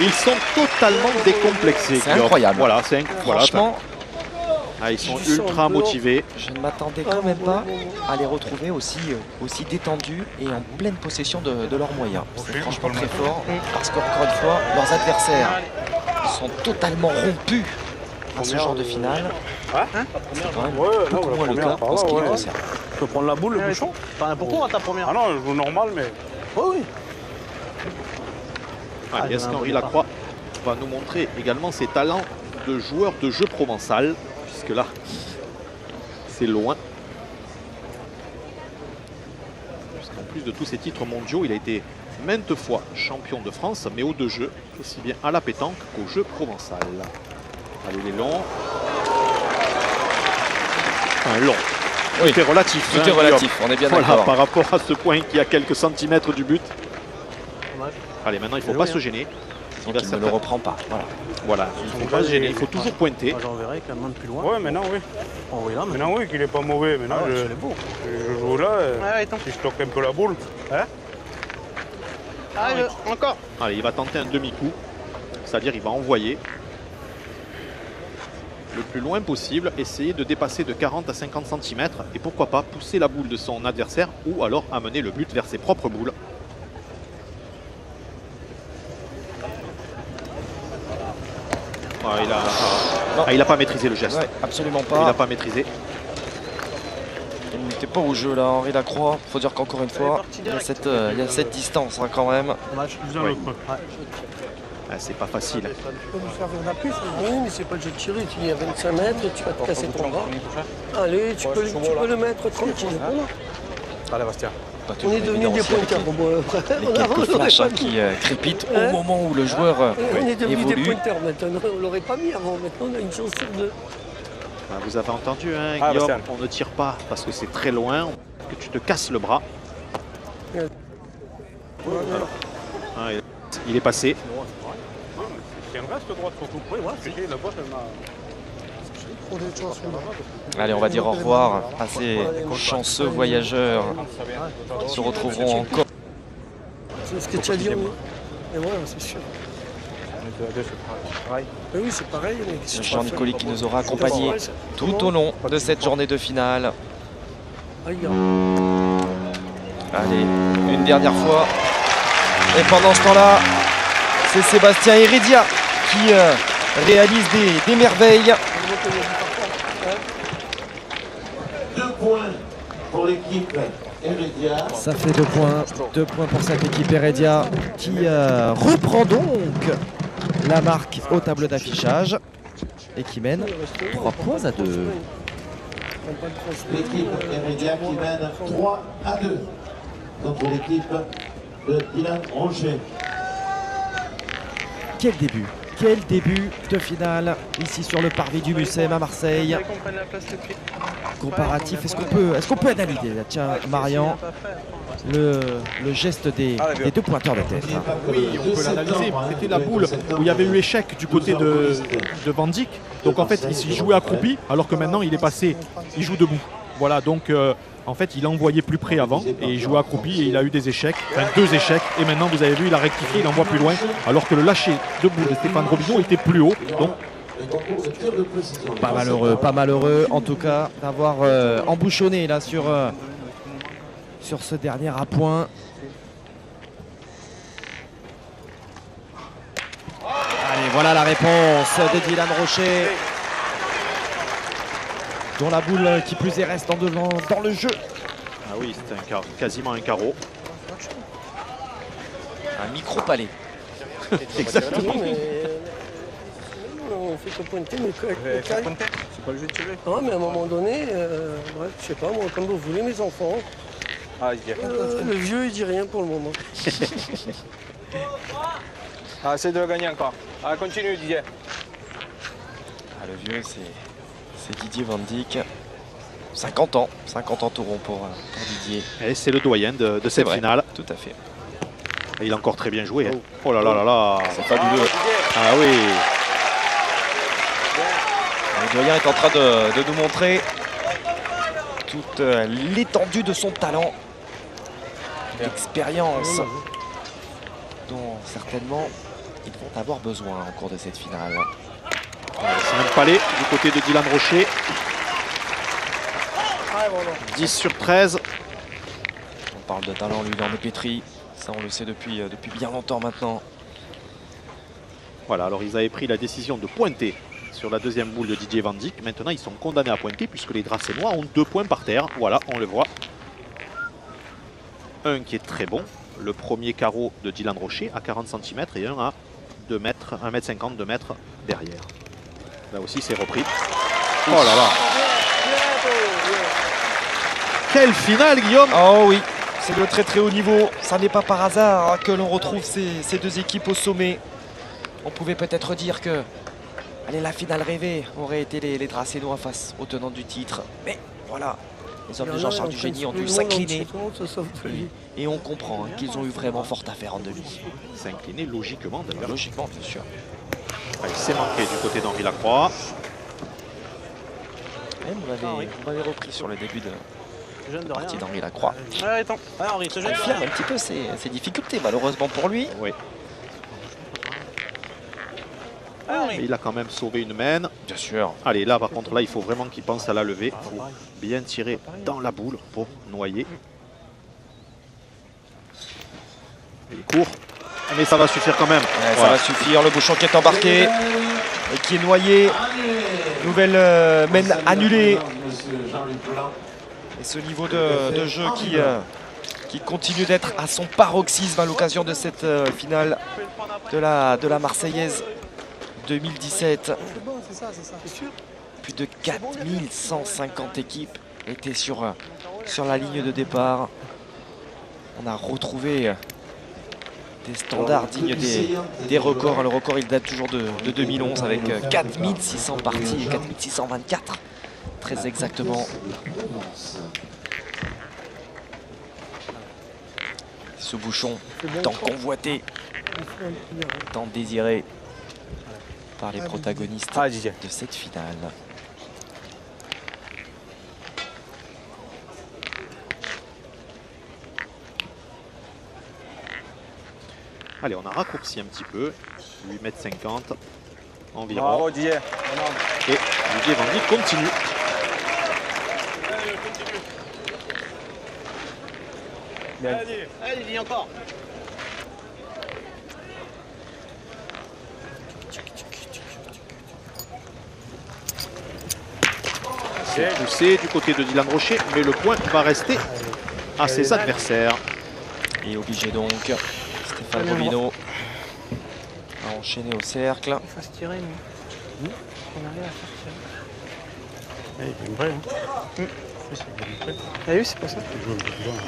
Ils sont totalement décomplexés. C'est incroyable. Voilà, c'est Franchement, ils sont ultra motivés. je ne m'attendais quand même pas à les retrouver aussi détendus et en pleine possession de leurs moyens. C'est franchement très fort parce qu'encore une fois, leurs adversaires sont totalement rompus à ce genre de finale. C'est quand même beaucoup moins le cas en ce qui les concerne. Tu peux prendre la boule, le bouchon. T'as n'importe quoi à ta première. Ah non, je joue normal, mais. Oui. Allez, est-ce qu'Henri Lacroix va nous montrer également ses talents de joueur de jeu provençal, puisque là, c'est loin. Puisqu'en plus de tous ses titres mondiaux, il a été maintes fois champion de France, mais au de jeu, aussi bien à la pétanque qu'au jeu provençal. Allez, les longs. Un long. Oui. Tout est relatif. Tout est relatif, on est bien voilà, d'accord. par rapport à ce point qui est à quelques centimètres du but. Allez, maintenant, il ne faut pas se gêner. Donc il ne le reprend pas. Voilà, il ne faut pas se gêner, il faut toujours pointer. Moi, j'enverrai quand même plus loin. Ouais, maintenant, oui. Oui, là, Maintenant, oui, qu'il est pas mauvais. Maintenant, je joue là. Si je toque un peu la boule. Hein? Allez, encore. Allez, il va tenter un demi-coup. C'est-à-dire, il va envoyer le plus loin possible, essayer de dépasser de 40 à 50 cm et pourquoi pas pousser la boule de son adversaire ou alors amener le but vers ses propres boules. Il n'a pas maîtrisé le geste. Ouais, absolument Il pas. n'a pas maîtrisé. Il n'était pas au jeu là, Henri Lacroix. Faut dire qu'encore une fois, il y a cette distance hein, quand même. Ouais. C'est pas facile. Tu peux nous servir d'appui, oui, mais c'est pas le jeu de tirer. Tu es à 25 mètres, tu vas te casser ton bras. Allez, tu peux le mettre tranquille. Allez, Bastien. On est devenus des pointeurs. Les quelques flashs hein, qui crépitent au moment où le joueur on est devenus des évolue. pointeurs maintenant. On l'aurait pas mis avant. Maintenant, on a une chance sur deux. Vous avez entendu, hein, Guillaume, on ne tire pas parce que c'est très loin, que tu te casses le bras. Alors, il est passé. C'est un reste droite surtout. Oui, voilà, c'est la boîte, Allez, on va dire au revoir à ces chanceux voyageurs qui se retrouveront encore. C'est ce que tu as dit. Et voilà, c'est sûr. Oui, c'est pareil. Jean Nicoli qui nous aura accompagnés tout au long de cette journée de finale. Allez, une dernière fois. Et pendant ce temps-là, c'est Sébastien Heredia qui réalise des merveilles. 2 points pour l'équipe Heredia. Ça fait 2 points. 2 points pour cette équipe Heredia qui reprend donc la marque au tableau d'affichage et qui mène 3 points à 2. L'équipe Heredia qui mène 3 à 2 contre l'équipe de Dylan Rocher. Quel début de finale ici sur le parvis du Mucem à Marseille. Comparatif, est-ce qu'on peut analyser là, tiens, Marian, le geste des 2 pointeurs de tête. Oui, on peut l'analyser. C'était la boule où il y avait eu échec du côté de Van Dijk. Donc en fait, il jouait accroupi, alors que maintenant il est passé, il joue debout. Voilà, donc en fait, il a envoyé plus près avant et il jouait accroupi et il a eu des échecs, enfin 2 échecs. Et maintenant, vous avez vu, il a rectifié, il envoie plus loin, alors que le lâcher debout de Stéphane Robillon était plus haut. Donc pas malheureux en tout cas d'avoir embouchonné là sur ce dernier appoint. Allez, voilà la réponse de Dylan Rocher, dont la boule qui plus est reste en devant dans le jeu. Ah oui, c'était quasiment un carreau. Un micro-palais. Exactement. On fait que pointer, mais C'est pas le jeu de tirer. Non, mais à un moment donné, bref, je sais pas, moi, comme vous voulez, mes enfants. Le vieux, il dit rien pour le moment. Essaye de le gagner encore. Continue, Didier. Le vieux, c'est Didier Van Dijk. 50 ans tout rond pour Didier. Et c'est le doyen de cette finale. Tout à fait. Et il a encore très bien joué. Hein. Oh là là là là. C'est fabuleux. Ah oui. Le doyen est en train de nous montrer toute l'étendue de son talent, d'expérience dont certainement ils vont avoir besoin au cours de cette finale. C'est même palais du côté de Dylan Rocher. 10 sur 13. On parle de talent, lui, il en est pétri. Ça, on le sait depuis bien longtemps maintenant. Voilà, alors ils avaient pris la décision de pointer sur la deuxième boule de Didier Van Dijk. Maintenant, ils sont condamnés à pointer puisque les Dracénois ont 2 points par terre. Voilà, on le voit. Un qui est très bon. Le premier carreau de Dylan Rocher à 40 cm et un à 2 mètres, 1,50 m, 2 mètres derrière. Là aussi, c'est repris. Oh là là. Quelle finale, Guillaume! Oh oui, c'est de très très haut niveau. Ça n'est pas par hasard que l'on retrouve ces deux équipes au sommet. On pouvait peut-être dire que la finale rêvée aurait été les Dracénois face aux tenants du titre. Mais voilà, les hommes de Jean-Charles Dugény ont dû s'incliner. Et on comprend qu'ils ont eu vraiment fort à faire en demi. S'incliner logiquement, d'ailleurs. Logiquement, bien sûr. Allez, c'est manqué du côté d'Henri Lacroix. Vous m'avez repris sur le début de partie d'Henri Lacroix. Attends, Henri, te Il affirme un petit peu ses difficultés, malheureusement pour lui. Oui. Mais il a quand même sauvé une main. Bien sûr. Allez, là par contre, là il faut vraiment qu'il pense à la lever. Il faut bien tirer dans la boule pour noyer. Il est court, mais ça va suffire quand même. Ouais, ça va suffire. Le bouchon qui est embarqué et qui est noyé. Nouvelle main annulée. Et ce niveau de jeu qui continue d'être à son paroxysme à l'occasion de cette finale de la Marseillaise 2017. Plus de 4150 équipes étaient sur la ligne de départ. On a retrouvé des standards dignes des records. Le record, il date toujours de 2011 avec 4600 parties et 4624 très exactement. Ce bouchon tant convoité, tant désiré par les protagonistes de cette finale. Allez, on a raccourci un petit peu, 8,50 m environ. Bravo, Didier. Et Didier Van Dijk continue. Allez, Didier, encore. C'est poussé du côté de Dylan Rocher, mais le point va rester à ses adversaires. Et obligé donc Stéphane Robineau à enchaîner au cercle. Il faut se tirer, nous. On arrive à faire tirer. Il est vrai. Hein. T'as vu, c'est pas ça.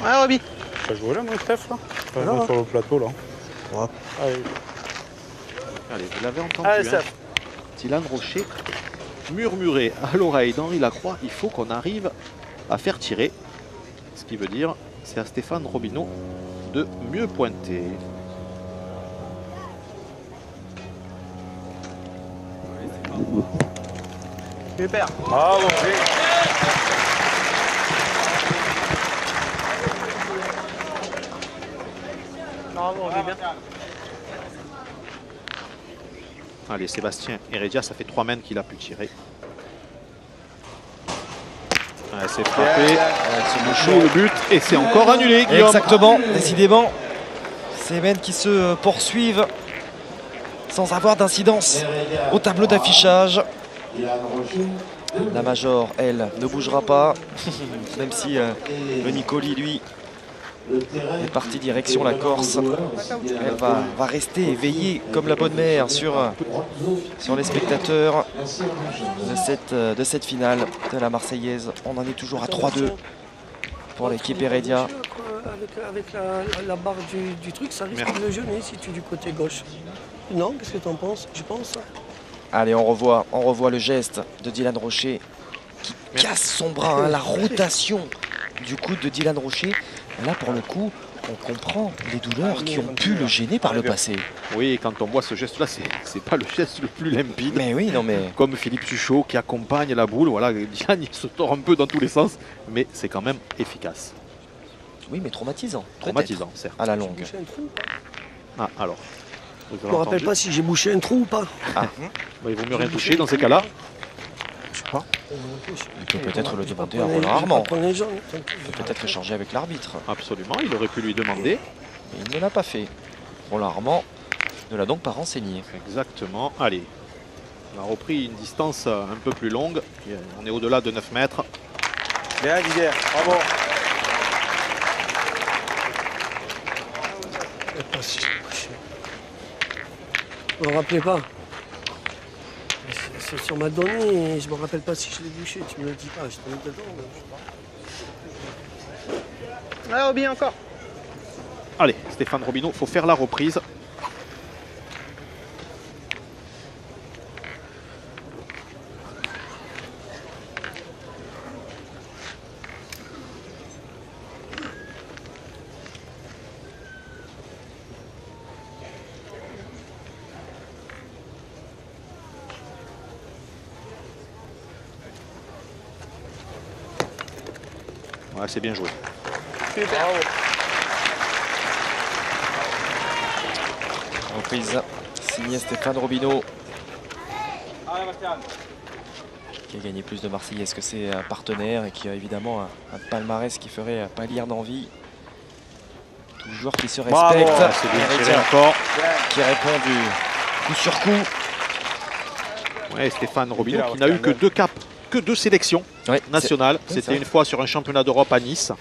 Ah, Roby. Tu as joué là, mon Steph, là? Pas sur le plateau, là. Ouais. Allez, vous l'avez entendu. Allez, hein. Dylan Rocher murmurait à l'oreille d'Henri Lacroix, il faut qu'on arrive à faire tirer. Ce qui veut dire, c'est à Stéphane Robineau de mieux pointer. Super. Bravo. Bravo, on est bien. Allez, Sébastien Heredia, ça fait 3 mains qu'il a pu tirer. Ouais, c'est frappé. Ce bouchon, le but, et c'est encore annulé, Guillaume. Exactement, décidément. Ces mains qui se poursuivent sans avoir d'incidence au tableau d'affichage. La Major, elle, ne bougera pas, même si le Nicoli, lui, est parti direction la Corse. Elle va rester éveillée comme la bonne mère sur les spectateurs de cette finale de la Marseillaise. On en est toujours à 3-2 pour l'équipe Heredia. Avec la barre du truc, ça risque de gêner si tu es du côté gauche. Non, qu'est-ce que tu en penses? Je pense. Allez, on revoit le geste de Dylan Rocher qui casse son bras, hein, la rotation du coup de Dylan Rocher. Là, pour le coup, on comprend les douleurs qui ont pu le gêner par le passé. Oui, et quand on voit ce geste-là, c'est pas le geste le plus limpide. Mais oui, non mais... Comme Philippe Suchot qui accompagne la boule. Voilà, Dylan, il se tord un peu dans tous les sens, mais c'est quand même efficace. Oui, mais traumatisant. Traumatisant, certes. À la longue. Ah, alors. Je me rappelle pas si j'ai bouché un trou ou pas. Ah. Bah, il vaut mieux rien toucher dans ces cas-là. Je sais pas. Il peut peut-être le demander à Roland Armand. Il peut peut-être échanger avec l'arbitre. Absolument, il aurait pu lui demander. Mais il ne l'a pas fait. Roland Armand ne l'a donc pas renseigné. Exactement. Allez. On a repris une distance un peu plus longue. On est au-delà de 9 mètres. Bien Didier, bravo. Je me rappelais pas. C'est sur ma donnée et je me rappelle pas si je l'ai bouché. Tu me le dis pas, je te mets dedans. Ah, bien encore. Allez, Stéphane Robineau, il faut faire la reprise. Ouais, c'est bien joué. Super. Reprise signée Stéphane Robineau. Qui a gagné plus de Marseillaises que ses partenaires et qui a évidemment un palmarès qui ferait pâlir d'envie. Tout joueur qui se respecte. C'est bien tiré encore. Qui répond du coup sur coup. Ouais, Stéphane Robineau qui n'a eu que 2 caps, que 2 sélections nationales. C'était une fois sur un championnat d'Europe à Nice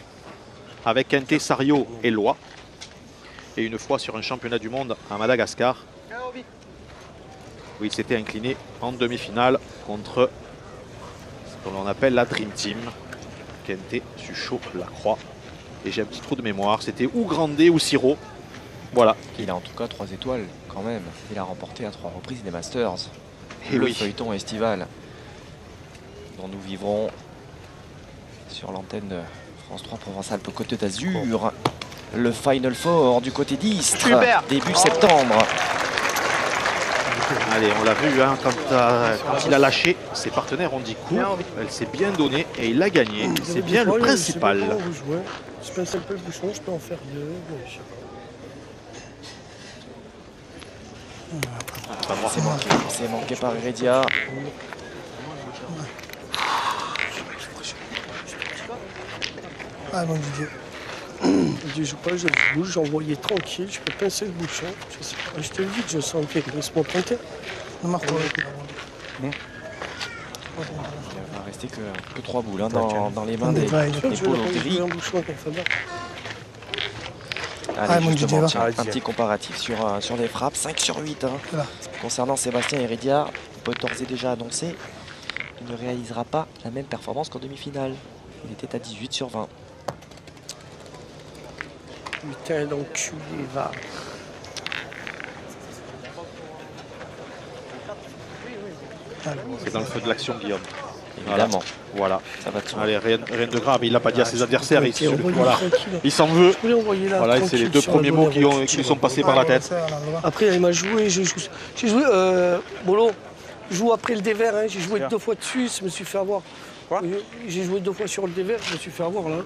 avec un Tessario et Lois. Et une fois sur un championnat du monde à Madagascar, où il s'était incliné en demi-finale contre ce que l'on appelle la Dream Team, Kente, Suchot, Lacroix. Et j'ai un petit trou de mémoire, c'était ou Grandet ou Siro. Voilà. Il a en tout cas 3 étoiles quand même. Il a remporté à 3 reprises les Masters. Et le oui. feuilleton estival dont nous vivrons sur l'antenne de France 3 Provence-Alpes-Côte d'Azur. Le Final Four du côté d'Istres, début septembre. Allez, on l'a vu, hein, quand il a lâché, ses partenaires ont dit cours. Elle s'est bien donnée et il a gagné. C'est bien le principal. Je pince un peu le bouchon, je peux en faire 2. Je sais pas. C'est manqué par Heredia. Ah, mon Didier. Je joue pas, je bouge, j'ai envoyé tranquille, je peux pincer le bouchon. Je sais pas, je te le dis que je sens que laisse-moi pointer. Non, marque pas. Il va rester que 3 boules hein, dans les mains des Paulo Terry. Allez, justement, tiens, un petit comparatif sur les frappes. 5 sur 8 hein. Voilà. Concernant Sébastien Heredia, on peut d'ores et déjà annoncer qu'il ne réalisera pas la même performance qu'en demi-finale. Il était à 18 sur 20. Putain d'enculé, va. C'est dans le feu de l'action, Guillaume. Évidemment. Voilà. Ça va de soi. Allez, rien de grave. Il n'a pas dit à ses adversaires. Il s'en veut. Voilà, c'est les 2 premiers mots qui lui sont passés par la tête. Après, il m'a joué. J'ai joué. Bolo, joue après le dévers. Hein, j'ai joué 2 fois dessus. Je me suis fait avoir. J'ai joué 2 fois sur le dévers. Je me suis fait avoir là.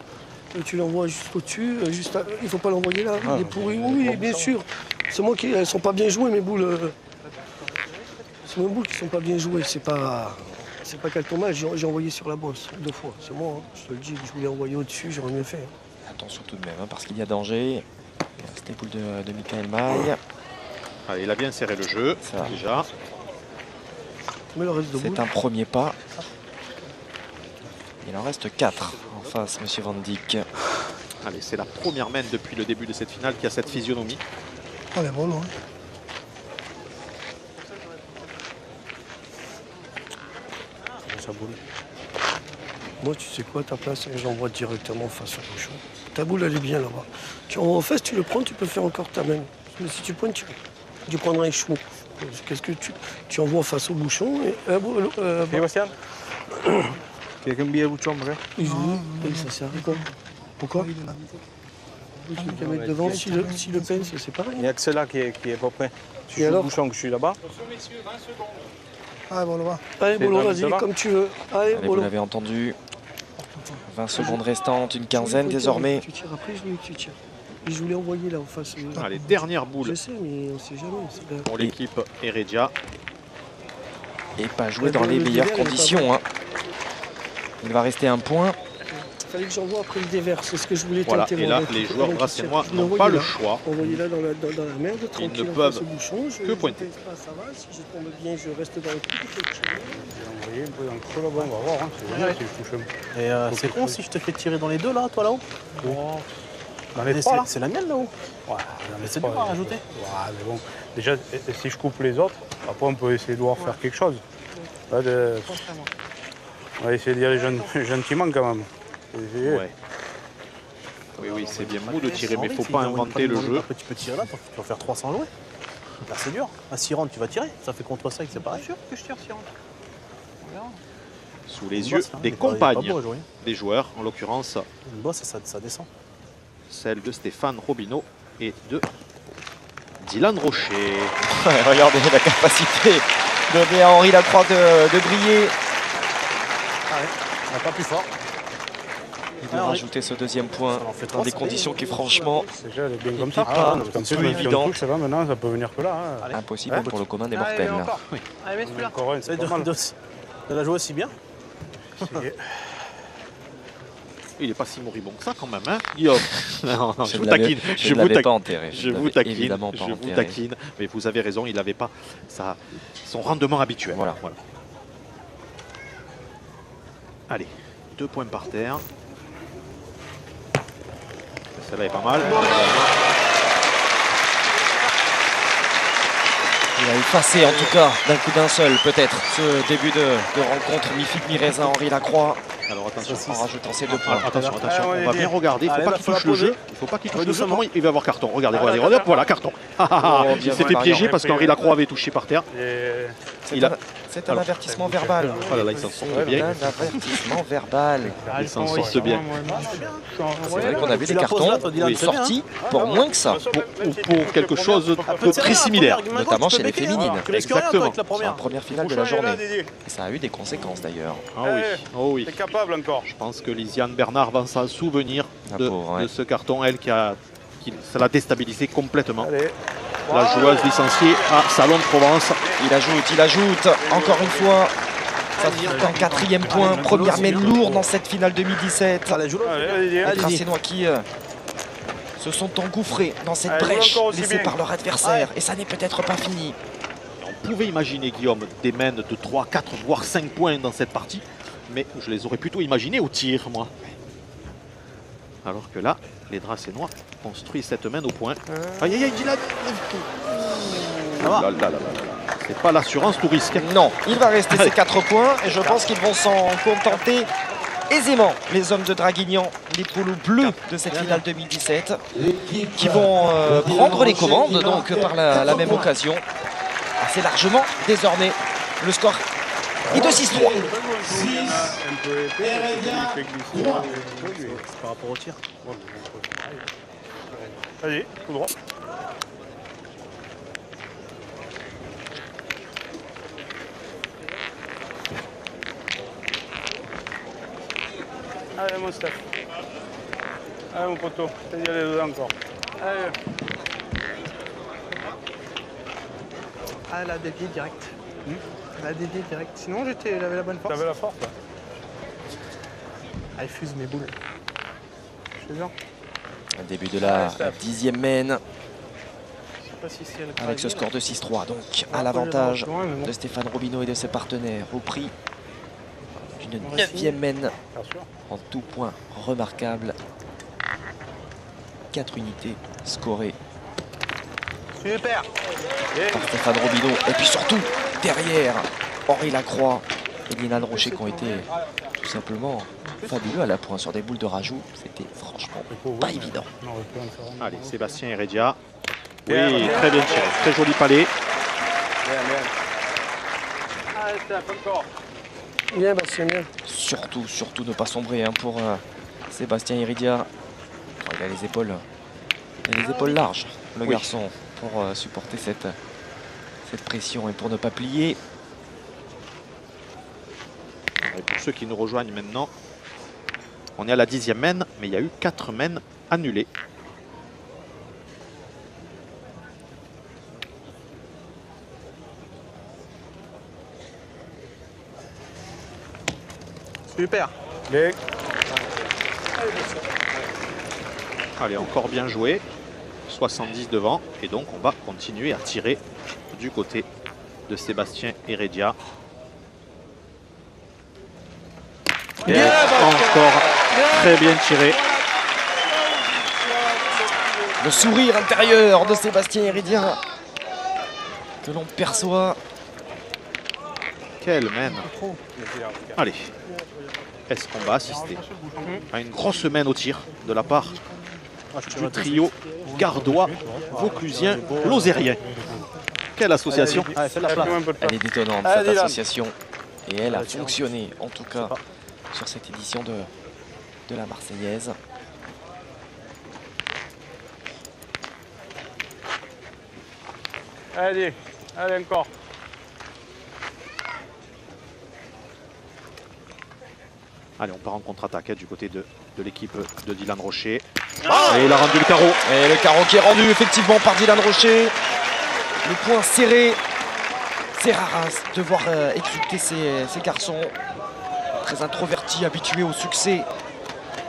Et tu l'envoies juste au-dessus. Il ne faut pas l'envoyer là. Il est pourri. Oui, bien sûr. C'est moi qui. Elles sont pas bien jouées, mes boules. C'est mes boules qui sont pas bien jouées. C'est pas qu'elle tombe mal. J'ai envoyé sur la bosse 2 fois. C'est moi. Hein. Je te le dis. Je voulais envoyer au-dessus. J'aurais mieux fait. Hein. Attention tout de même, hein, parce qu'il y a danger. C'était l'épaule de Michael Maille. Allez, il a bien serré le jeu. Déjà. C'est un premier pas. Il en reste 4 en face, monsieur Van Dijk. Allez, c'est la première main depuis le début de cette finale qui a cette physionomie. Oh, les bons, hein. Moi, tu sais quoi, ta place, j'envoie directement face au bouchon. Ta boule, elle est bien là-bas. Tu envoies en face, tu le prends, tu peux faire encore ta main. Mais si tu pointes, tu prendras un chou. Qu'est-ce que tu envoies face au bouchon et, Sébastien Quelqu'un bien vous chambre. Oui, ça sert à quoi? Pourquoi? Tu peux mettre devant, si le pince, c'est pareil. Il n'y a que celle-là qui est pas prêt. Si Et je suis alors au bouchon que je suis là-bas. Ah, bon, là va. Allez, Bolo, dans le vas-y, devant. comme tu veux. Allez, Allez, vous Bolo. l'avez entendu. 20 secondes restantes, une quinzaine désormais. Tu tires après, je lui tu tires. Et je voulais envoyer là en face. Allez, dernière Je boule sais, mais on sait jamais. pour l'équipe Heredia. Et pas joué dans les meilleures conditions. Hein. Il va rester un point. Il fallait que j'envoie après le dévers, c'est ce que je voulais Voilà, tenter. et là, moi, les avec- joueurs avec brassénois Christian. Je n'ont l'ai pas envoyé le là. choix. Envoyé là dans la merde, tranquille. ne en peuvent face au bouchon, que pointer. Ça va, si je tombe bien, je reste dans le coup. Vous voyez un peu dans le creux là-bas, on va voir. Hein. C'est bien si je touche un peu. Et c'est con si je te fais tirer dans les deux là, toi là-haut. Dans les trois là. C'est la mienne là-haut. Ouais, Mais c'est dur à rajouter. Ouais, mais bon. Déjà, si je coupe les autres, après on peut essayer de voir faire quelque chose. Là, on va essayer d'y aller gentiment quand même. Ouais. Oui, c'est bien mou de tirer, mais il ne faut pas inventer le jeu. Tu peux tirer là, tu vas faire 300 jouets. Là, c'est dur. À 6 rounds, tu vas tirer. Ça fait contre 5, c'est pareil. Sûr que je tire 6 rounds. Sous les yeux des compagnes des joueurs, en l'occurrence Une bosse, ça descend. celle de Stéphane Robineau et de Dylan Rocher. Ouais, regardez la capacité donnée à Henri Lacroix de briller On n'a pas plus fort. et de rajouter ce deuxième point dans des conditions qui franchement Déjà, elle est bien comme n'étaient ça. pas Comme ça, peu même si on évidentes. touche, ça va, maintenant, ça peut venir que là. Hein. Impossible pour le commun des Allez, mortels. encore. Allez, mets celui-là. Encore un, c'est pas mal. De la jouer aussi bien. Il n'est pas si moribond que ça quand même, hein Guillaume. Non, non, je vous ne l'avais- taquine. je ne l'avais pas enterré. Je ne vous l'avais taquine. évidemment pas Je vous enterré. taquine. Mais vous avez raison, il n'avait pas son rendement habituel. Voilà. Allez, 2 points par terre. Celle-là est pas mal. Il a effacé en tout cas d'un coup d'un seul peut-être ce début de rencontre mi-figue mi-raisin Henri Lacroix Alors attention, en rajoutant ces 2 points. attention, Ah, ouais, on va bien regarder. Il ne faut Allez, pas là, qu'il faut touche la le jeu. poser. Il ne faut pas qu'il touche Ouais, le jeu. doucement. Comment il va avoir carton. Regardez, hop, voilà, carton. bien Il s'était joué, piégé Marion. parce qu'Henri Lacroix avait touché par terre. Et C'est un avertissement verbal. Voilà, là, il s'en sort C'est bien. un avertissement verbal. Il s'en sort bien. C'est vrai qu'on a vu Tu des la poses cartons là, toi, Dylan, c'est bien, sortis pour moins que ça, Ou pour quelque chose de très similaire. notamment chez les féminines. Exactement. C'est la première finale de la journée. Et ça a eu des conséquences d'ailleurs. Ah oui, oh oui. t'es capable encore. Je pense que Lisiane Bernard va s'en souvenir La de, pauvre, ouais. de ce carton, elle ça l'a déstabilisé complètement. Allez. La joueuse licenciée à Salon de Provence. Il ajoute, encore une fois. Ça fait un 4e point, première mène lourde dans cette finale 2017. Allez, joue-le. Allez, Les Allez-y. Tracénois qui se sont engouffrés dans cette Allez, brèche encore aussi laissée bien. par leur adversaire. Et ça n'est peut-être pas fini. On pouvait imaginer, Guillaume, des mènes de 3, 4, voire 5 points dans cette partie. Mais je les aurais plutôt imaginés au tir, moi. Alors que là, les Dracénois construisent cette main au point. Aïe, aïe, aïe, Dylan. Ça va. Là, là, là, là. C'est pas l'assurance tout risque. Non, il va rester ces 4 points et je pense qu'ils vont s'en contenter aisément, les hommes de Draguignan, les polos bleus de cette finale 2017, qui vont prendre les commandes donc par la même occasion. Assez largement désormais. Le score est de 6-3. Un peu épais, il fait glisser. C'est par rapport au tir. Vas-y, tout droit. Allez mon Steph. Allez mon poteau, t'as d'y aller dedans encore. Allez. Ah, elle a dévié direct. Elle a dévié direct. Sinon, elle avait la bonne force. T'avais la force là. Elle fuse mes boules. Je te jure. Début de la 10e mène Je sais pas si c'est elle qui avec ce a score de 6-3. Donc à Ouais, l'avantage ouais, mais bon. de Stéphane Robineau et de ses partenaires au prix d'une 9e mène Bien sûr. en tout point remarquable. 4 unités scorées Super. par Stéphane Robineau. Et puis surtout, derrière, Henri Lacroix et Dylan Rocher qui ont été tout simplement fabuleux à la pointe sur des boules de rajout. C'était franchement pas évident. On aurait pu en faire un. Allez, Sébastien Heredia. Oui, Bien, bien. très bien tiré. Très joli palais. Allez Steph, encore. Bien, Bastien, bien. Surtout ne pas sombrer hein, pour Sébastien Heredia. Oh, il a les épaules larges, le garçon, pour supporter cette pression et pour ne pas plier. Et pour ceux qui nous rejoignent maintenant, on est à la 10e main, mais il y a eu 4 mains annulées. Super. Bien. Allez, encore bien joué. 70 devant. Et donc, on va continuer à tirer du côté de Sébastien Heredia. Et encore très bien tiré. Le sourire intérieur de Sébastien Heredia que l'on perçoit. Quelle main. Allez. Est-ce qu'on va assister à une grosse main au tir de la part du trio gardois, vauclusien, lozérien? Quelle association. Elle est détonnante cette association et elle a fonctionné en tout cas sur cette édition de la Marseillaise. Allez encore. Allez, on part en contre-attaque du côté de l'équipe de Dylan Rocher. Et il a rendu le carreau. Et le carreau qui est rendu effectivement par Dylan Rocher. Le point serré. C'est rare de voir exulter ces garçons. Très introvertis, habitués au succès.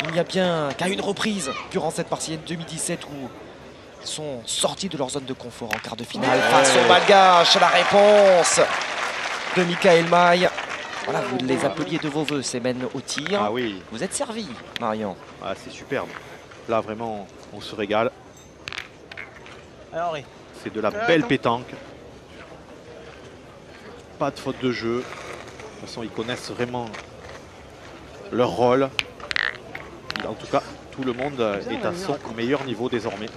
Il n'y a bien qu'à une reprise durant cette Marseillaise 2017 où ils sont sortis de leur zone de confort en quart de finale face aux Malgaches. La réponse de Michael Maille. Voilà, vous les appeliez de vos voeux, ces mènes au tir. Ah oui. Vous êtes servi, Marion. Ah, c'est superbe. Là, vraiment, on se régale. C'est de la belle pétanque. Pas de faute de jeu. De toute façon, ils connaissent vraiment leur rôle. En tout cas, tout le monde est à son meilleur niveau désormais.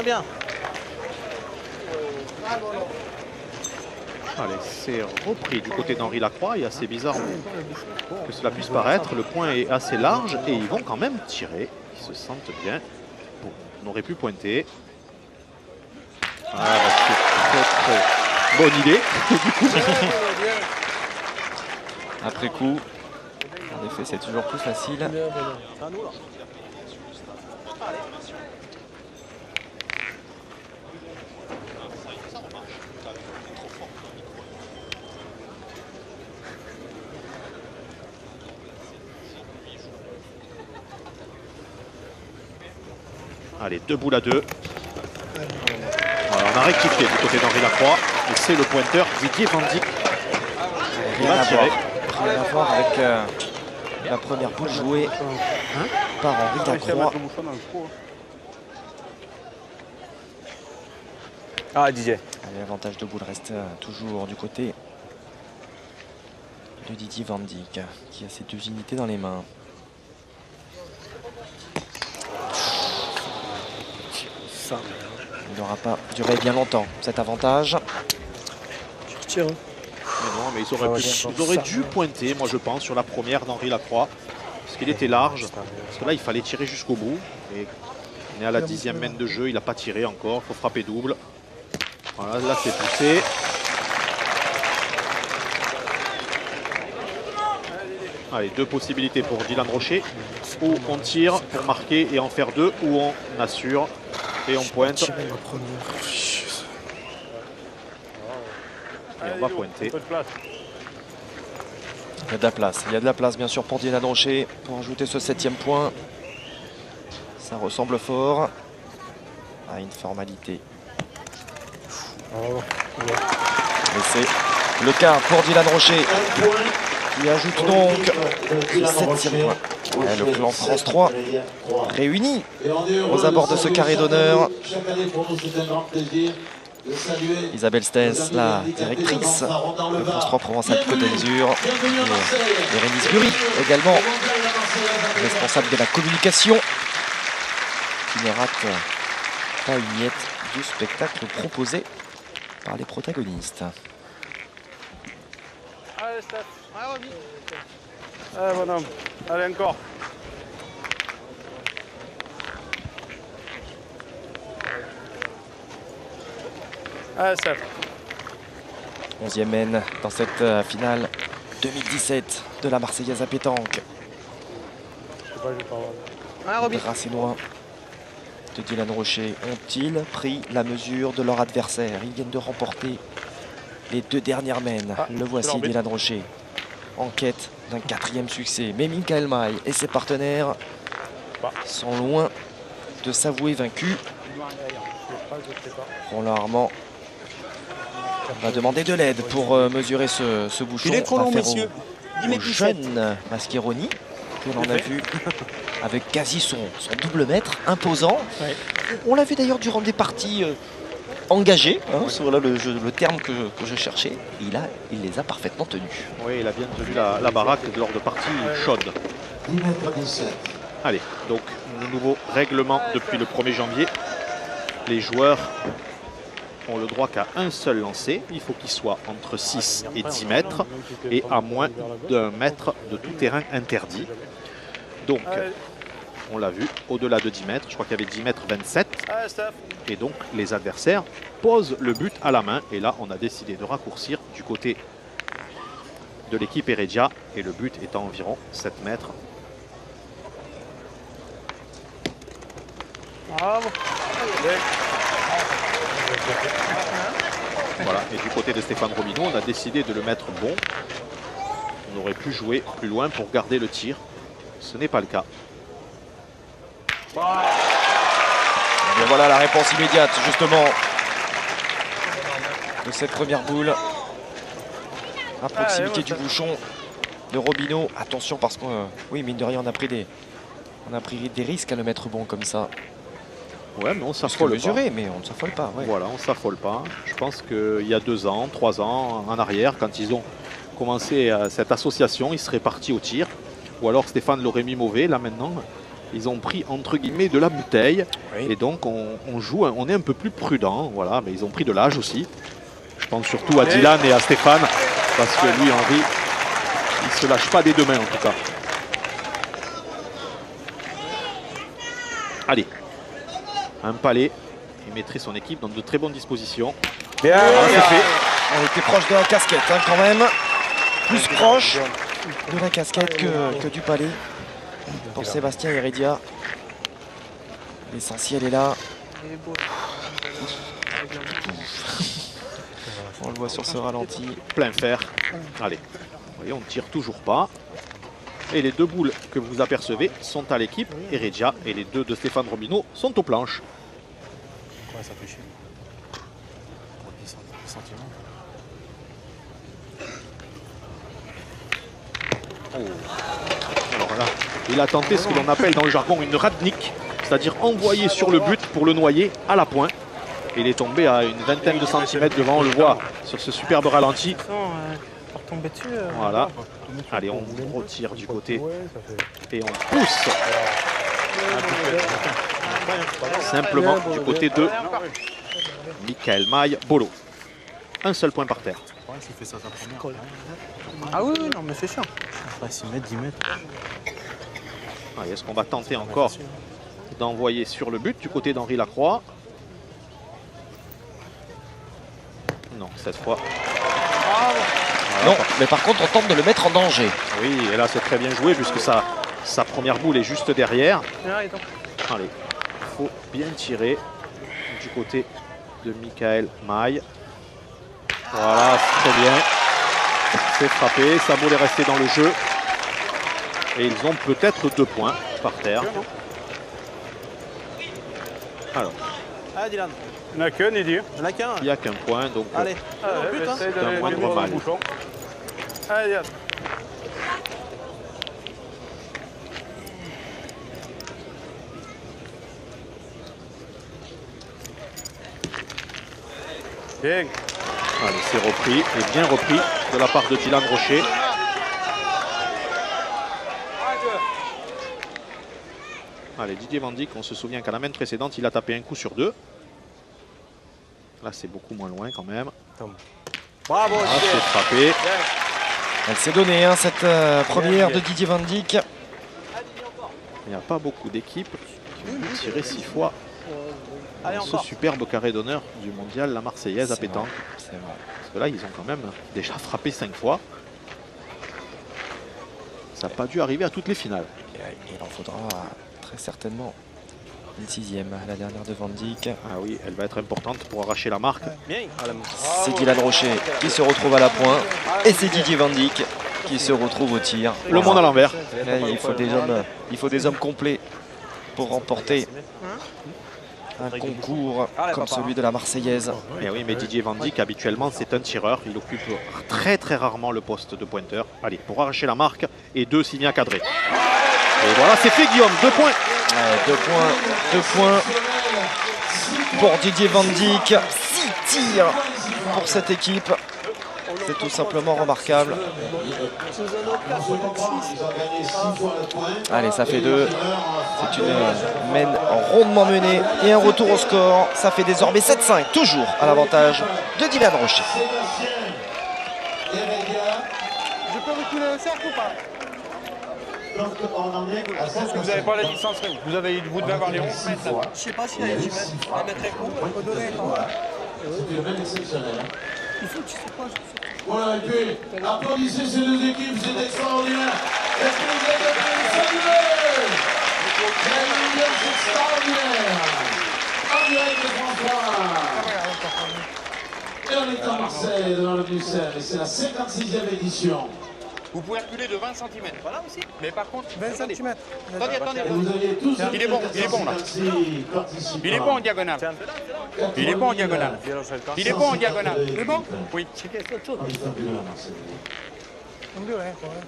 Bien. Allez, c'est repris du côté d'Henri Lacroix. Et assez bizarre que cela puisse paraître. Le point est assez large et ils vont quand même tirer. Ils se sentent bien. Bon, on aurait pu pointer. Ah, bah, c'est très bonne idée. Après coup, en effet, c'est toujours plus facile. Allez, 2 boules à 2. Voilà, on a rectifié du côté d'Henri Lacroix. Et c'est le pointeur Didier Van Dijk. Rien à voir avec la première boule jouée par Henri Lacroix. Ah, Didier. L'avantage de boule reste toujours du côté de Didier Van Dijk, qui a ses 2 unités dans les mains. Il n'aura pas duré bien longtemps cet avantage. Je retire. Mais non, mais ils auraient dû pointer, moi je pense, sur la première d'Henri Lacroix. Parce qu'il était large. Parce que là, il fallait tirer jusqu'au bout. Et on est à la 10e main de jeu. Il n'a pas tiré encore. Il faut frapper double. Voilà, là c'est poussé. Allez, 2 possibilités pour Dylan Rocher. Ou on tire pour marquer et en faire 2, ou on assure et on pointe. Et on va pointer. Il y a de la place. Il y a de la place bien sûr pour Dylan Rocher pour ajouter ce 7e point. Ça ressemble fort à une formalité. Mais c'est le cas pour Dylan Rocher qui ajoute donc le 7e point. Et le clan France 3 réuni aux abords de ce carré d'honneur. Chaque année pour nous c'est un grand plaisir Isabelle Stens, la directrice de France 3 Provence-Alpes-Côte d'Azur. Et Bérénice Bury, également responsable de la communication, qui ne rate pas une miette du spectacle proposé par les protagonistes. Allez, Steph. Allez, bonhomme. Allez, encore. Allez, Steph. 11e mène dans cette finale 2017 de la Marseillaise à pétanque. Je sais pas, je vais pas voir. Les Racinois de Dylan Rocher ont-ils pris la mesure de leur adversaire? Ils viennent de remporter les 2 dernières mènes. Le voici, Dylan Rocher, en quête d'un 4e succès. Mais Michael Maille et ses partenaires sont loin de s'avouer vaincus. Roland Armand va demander de l'aide pour mesurer ce bouchon. Il est trop long, messieurs. Au jeune Mascheroni, que l'on a vu avec quasi son double mètre, imposant. Ouais. On l'a vu d'ailleurs durant des parties engagées, hein, c'est voilà le terme que je cherchais. Il les a parfaitement tenus. Oui, il a bien tenu la baraque lors de parties chaudes. 10,17 m. Allez, donc le nouveau règlement depuis le 1er janvier. Les joueurs ont le droit qu'à un seul lancer. Il faut qu'il soit entre 6 et 10 mètres et à moins d'1 mètre de tout terrain interdit. Donc, on l'a vu, au-delà de 10 mètres, je crois qu'il y avait 10 mètres 27. Et donc, les adversaires posent le but à la main. Et là, on a décidé de raccourcir du côté de l'équipe Heredia. Et le but est à environ 7 mètres. Bravo. Voilà, et du côté de Stéphane Robineau, on a décidé de le mettre bon. On aurait pu jouer plus loin pour garder le tir. Ce n'est pas le cas. Et voilà la réponse immédiate, justement, de cette première boule. À proximité du bouchon de Robineau. Attention parce que, oui, mine de rien, on a pris des risques à le mettre bon comme ça. Ouais, mais on s'affole pas. Mais on ne s'affole pas. Ouais. Voilà, on ne s'affole pas. Je pense qu'il y a 2 ans, 3 ans en arrière, quand ils ont commencé cette association, ils seraient partis au tir. Ou alors Stéphane l'aurait mis mauvais. Là maintenant, ils ont pris entre guillemets de la bouteille. Oui. Et donc on joue, on est un peu plus prudent. Voilà, mais ils ont pris de l'âge aussi. Je pense surtout à Dylan et à Stéphane. Parce que lui, Henri, il ne se lâche pas des 2 mains en tout cas. Allez. Un palais, il mettrait son équipe dans de très bonnes dispositions. Bien, c'est fait. On était proche de la casquette hein, quand même. Plus proche de la casquette que du palais. Pour Sébastien Heredia. L'essentiel est là. On le voit sur ce ralenti. Plein fer. Allez, vous voyez, on ne tire toujours pas. Et les 2 boules que vous apercevez sont à l'équipe Heredia et les 2 de Stéphane Robineau sont aux planches. Ouais, ça fait chier. Alors là, il a tenté ce que l'on appelle dans le jargon une radnik, c'est-à-dire envoyer sur le but pour le noyer à la pointe. Et il est tombé à une vingtaine de centimètres devant, on le voit sur ce superbe ralenti. Tomber dessus. Voilà. Allez, on retire du côté et on pousse simplement du côté de Michael Maille Bolo. Un seul point par terre. Ah oui, non, mais c'est sûr. 6 mètres, 10 mètres. Est-ce qu'on va tenter encore d'envoyer sur le but du côté d'Henri Lacroix? Non, cette fois. Non, mais par contre, on tente de le mettre en danger. Oui, et là, c'est très bien joué puisque sa première boule est juste derrière. Allez, il faut bien tirer du côté de Michael Maille. Voilà, c'est très bien. C'est frappé, sa boule est restée dans le jeu. Et ils ont peut-être 2 points par terre. Alors. Ah, Dylan. Il n'y en a qu'un, Nidir. Il n'y en a qu'un. Il n'y a qu'un point, donc allez. C'est un moindre mal. Allez, Dylan. Bien. Allez, c'est repris, et bien repris de la part de Dylan Rocher. Allez, Didier Van Dyck, on se souvient qu'à la main précédente, il a tapé un coup sur 2. Là, c'est beaucoup moins loin quand même. Bravo, c'est frappé. Elle s'est donnée, hein, cette première de Didier Van Dyck. Il n'y a pas beaucoup d'équipes qui ont pu tirer 6 fois dans ce superbe carré d'honneur du mondial, la Marseillaise à pétanque. C'est vrai. Parce que là, ils ont quand même déjà frappé 5 fois. Ça n'a pas dû arriver à toutes les finales. Il en faudra très certainement une 6e, la dernière de Van Dyck. Ah oui, elle va être importante pour arracher la marque. C'est Dylan Rocher qui se retrouve à la pointe et c'est Didier Van Dyck qui se retrouve au tir. Le monde à l'envers. Il faut des hommes complets pour remporter un concours comme celui de la Marseillaise. Et oui, mais Didier Van Dyck, habituellement, c'est un tireur. Il occupe très très rarement le poste de pointeur. Allez, pour arracher la marque et 2 signés à cadrer. Et voilà, c'est fait, Guillaume. 2 points. 2 points pour Didier Van Dyck. 6 tirs pour cette équipe. C'est tout simplement remarquable. Allez, ça fait 2. C'est une mène rondement menée et un retour au score. Ça fait désormais 7-5, toujours à l'avantage de Dylan Rocher. Je peux reculer un cercle ou pas? Je pense que vous n'avez pas la distance. Vous devez avoir les 11 mètres là-bas. Je sais pas si elle est à mettre un coup. On peut donner. C'était bien exceptionnel. Il faut que tu sais pas. Voilà, et puis, applaudissez ces deux équipes, c'est extraordinaire. Est-ce que vous êtes salués? Quelle ambiance extraordinaire. En direct de François. Et on est à Marseille, devant le Bruxelles, et c'est la 56e édition. Vous pouvez reculer de 20 cm. Voilà aussi. Mais par contre, 20 cm. Attendez. Vous aviez tous Il est bon là. Il est bon en diagonale. Il est bon en diagonale. Il est bon en diagonale. Il est bon? Oui.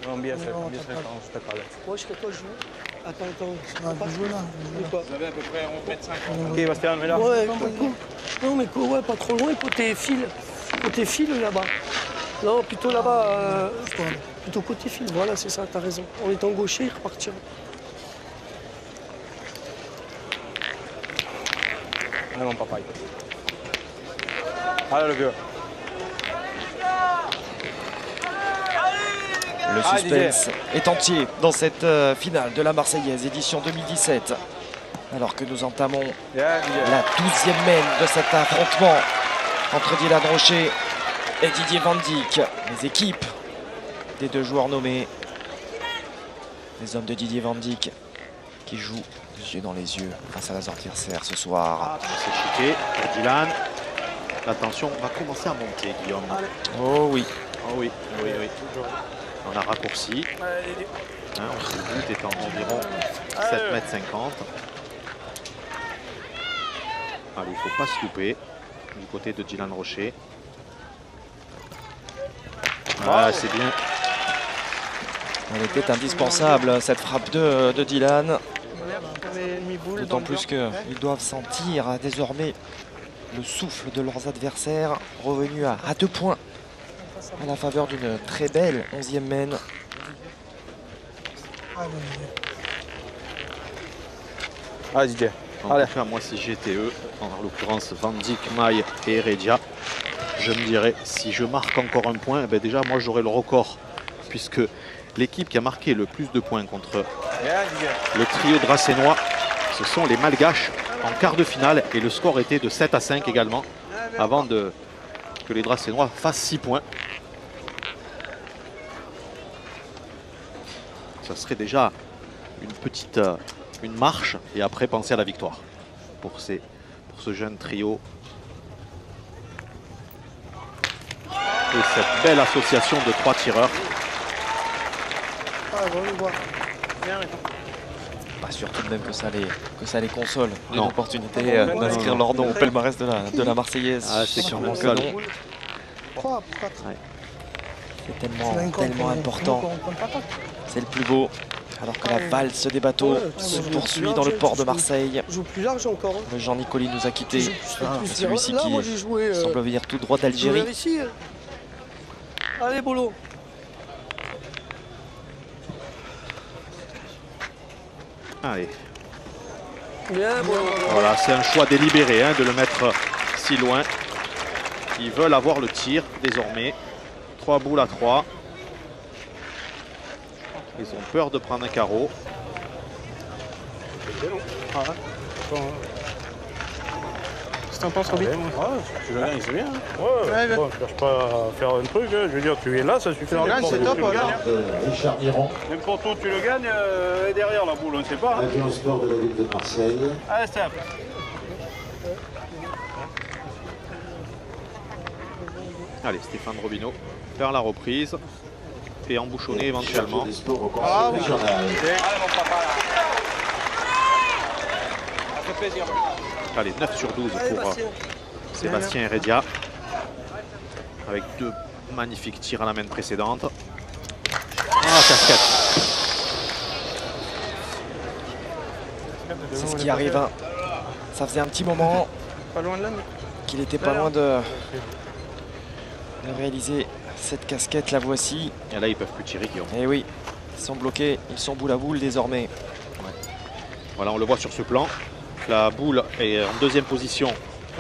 Non, bien fait, on se fait parler. Moi, je serais toi, je joue. Attends. Je joue là. Vous avez à peu près 11 mètres 50. Ok, Bastien, mais là. Ouais, non, mais quoi, ouais, pas trop loin, côté fil. Côté fil là-bas. Non, plutôt là-bas. Plutôt côté fil, voilà, c'est ça, t'as raison. En étant gaucher, il repartira. Allez, mon papa. Allez, le vieux. Le suspense est entier dans cette finale de la Marseillaise édition 2017. Alors que nous entamons la 12e mène de cet affrontement entre Dylan Rocher et Didier Van Dyck. Les équipes des 2 joueurs nommés. Les hommes de Didier Van Dyck qui jouent les yeux dans les yeux face à la adversaire ce soir. C'est chiqué pour Dylan. La tension va commencer à monter, Guillaume. Oh oui. Oh oui. On a raccourci. Le but étant environ 7,50 m. Allez, il ne faut pas se louper du côté de Dylan Rocher. Ah, c'est bien. Elle était indispensable, cette frappe de Dylan. D'autant plus qu'ils doivent sentir désormais le souffle de leurs adversaires, revenus à 2 points à la faveur d'une très belle 11e mène. Allez, Didier. En tout cas, moi, si j'étais eux, en l'occurrence Van Dyck, Maille et Heredia, je me dirais, si je marque encore un point, ben déjà, moi, j'aurai le record. Puisque l'équipe qui a marqué le plus de points contre le trio dracénois, ce sont les Malgaches en quart de finale. Et le score était de 7-5 également, avant que les dracénois fassent 6 points. Ça serait déjà une petite une marche et après penser à la victoire pour ce jeune trio. Et cette belle association de 3 tireurs. Pas sûr tout de même que ça les console d'une opportunité d'inscrire leur nom au palmarès de la Marseillaise. Ah, c'est sûrement que non. 3, 4. C'est tellement important. C'est le plus beau. Alors que la valse des bateaux se poursuit dans le port de Marseille. Je joue plus large encore. Hein. Le Jean Nicoli nous a quittés. Celui-ci là, qui moi, j'ai joué, semble venir tout droit d'Algérie. Ici. Allez, Bolo. Allez. Bien, Bolo. Voilà, c'est un choix délibéré hein, de le mettre si loin. Ils veulent avoir le tir désormais. 3 boules à 3. Ils ont peur de prendre un carreau. Qu'est-ce que t'en penses, Roby? Tu le gagnes, c'est bien. Ouais, bon, je cherche pas à faire un truc. Je veux dire, tu es là, ça suffit. Tu le gagnes, c'est top, alors. Richard Miron, N'importe où tu le gagnes, et derrière la boule, on ne sait pas. adjoint au sport de la ville de Marseille. Allez, stop. Allez, Stéphane Robineau faire la reprise et embouchonner éventuellement. Des sports au conseil régional. Allez, 9 sur 12 pour Sébastien Heredia. Avec 2 magnifiques tirs à la main précédente. Ah, casquette. C'est ce qui arrive. Hein. Ça faisait un petit moment Pas loin de là, qu'il était pas loin de réaliser cette casquette. La voici. Et là, ils peuvent plus tirer, Guillaume. Et oui, ils sont bloqués. Ils sont boule à boule désormais. Voilà, on le voit sur ce plan. La boule est en deuxième position.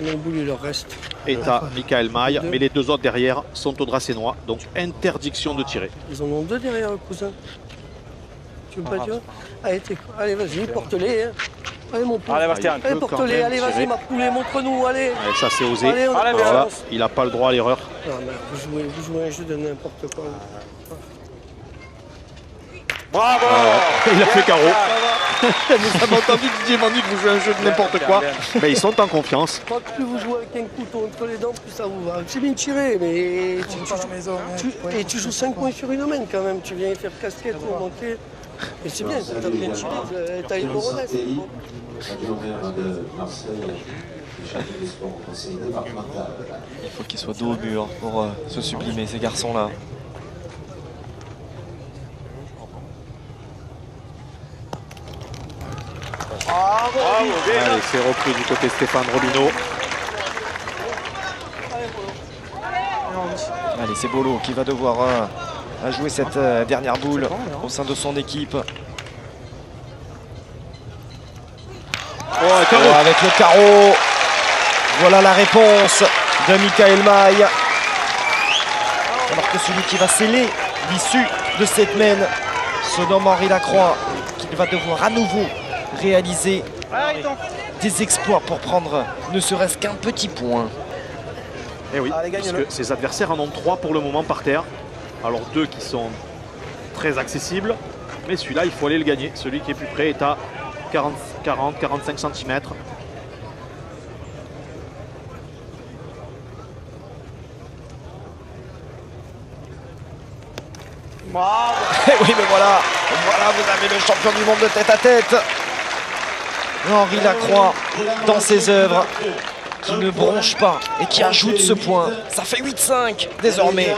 La boule, il leur reste. Est à Michael Maille, mais les 2 autres derrière sont au Dracénois. Donc interdiction de tirer. Ils en ont 2 derrière, le cousin. Tu veux pas dire? Allez, vas-y, porte-les. Hein. Allez, mon poulet. Allez, Bastien. Allez, porte-les. Allez, vas-y, ma poulet, montre-nous. Allez. Et ça, c'est osé. Allez, on a Allez, Voilà, chance. il n'a pas le droit à l'erreur. Non, mais vous jouez un jeu de n'importe quoi. Bravo. Il a fait carreau. Vous avez entendu Didier m'en dit que vous jouez un jeu de n'importe quoi. Mais ils sont en confiance. Moi, plus vous jouez avec un couteau entre les dents, plus ça vous va. C'est bien tiré, mais tu joues 5 points sur une main quand même. Tu viens faire casquette pour manquer. Et c'est bien, t'as bien tiré, t'as une bonne reste. Adjoint de Marseille, chargé des sports au conseil départemental. Il faut qu'ils soient dos au mur pour se sublimer, ces garçons-là. Allez, c'est repris du côté Stéphane Robineau. Allez, c'est Bolo qui va devoir jouer cette dernière boule au sein de son équipe. Avec le carreau. Voilà la réponse de Michael Maille. Alors que celui qui va sceller l'issue de cette mène se nomme Henri Lacroix, qui va devoir à nouveau réaliser des exploits pour prendre ne serait-ce qu'un petit point. Et oui, puisque ses adversaires en ont 3 pour le moment par terre. Alors 2 qui sont très accessibles, mais celui-là, il faut aller le gagner. Celui qui est plus près est à 40-45 cm. Oui, mais voilà, vous avez le champion du monde de tête à tête. Henri Lacroix, dans ses œuvres, qui ne bronche pas et qui ajoute ce point. Ça fait 8-5 désormais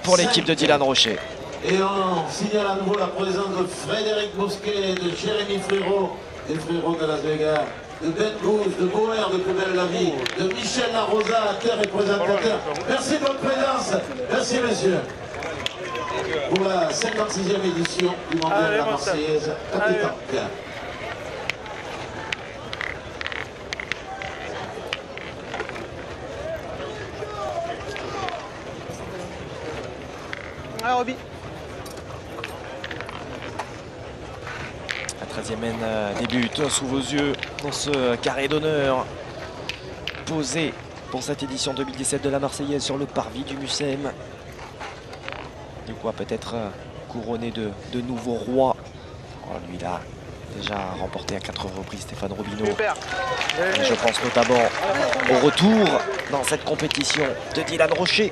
pour l'équipe de Dylan Rocher. Et on signale à nouveau la présence de Frédéric Bosquet, de Jérémy Frérot, des Frérots de Las Vegas, de Ben Gouze, de Boer de Plus Belle la Vie, de Michel Larosa, acteur et présentateur. Merci de votre présence. Merci, messieurs. Pour la 56e édition du mondial de la Marseillaise à pétanque. Ah, Roby. La 13e mène débute sous vos yeux dans ce carré d'honneur posé pour cette édition 2017 de la Marseillaise sur le parvis du Mucem. De quoi peut-être couronné de nouveaux rois. Oh, lui, il a déjà remporté à 4 reprises Stéphane Robineau. Et je pense notamment au retour dans cette compétition de Dylan Rocher.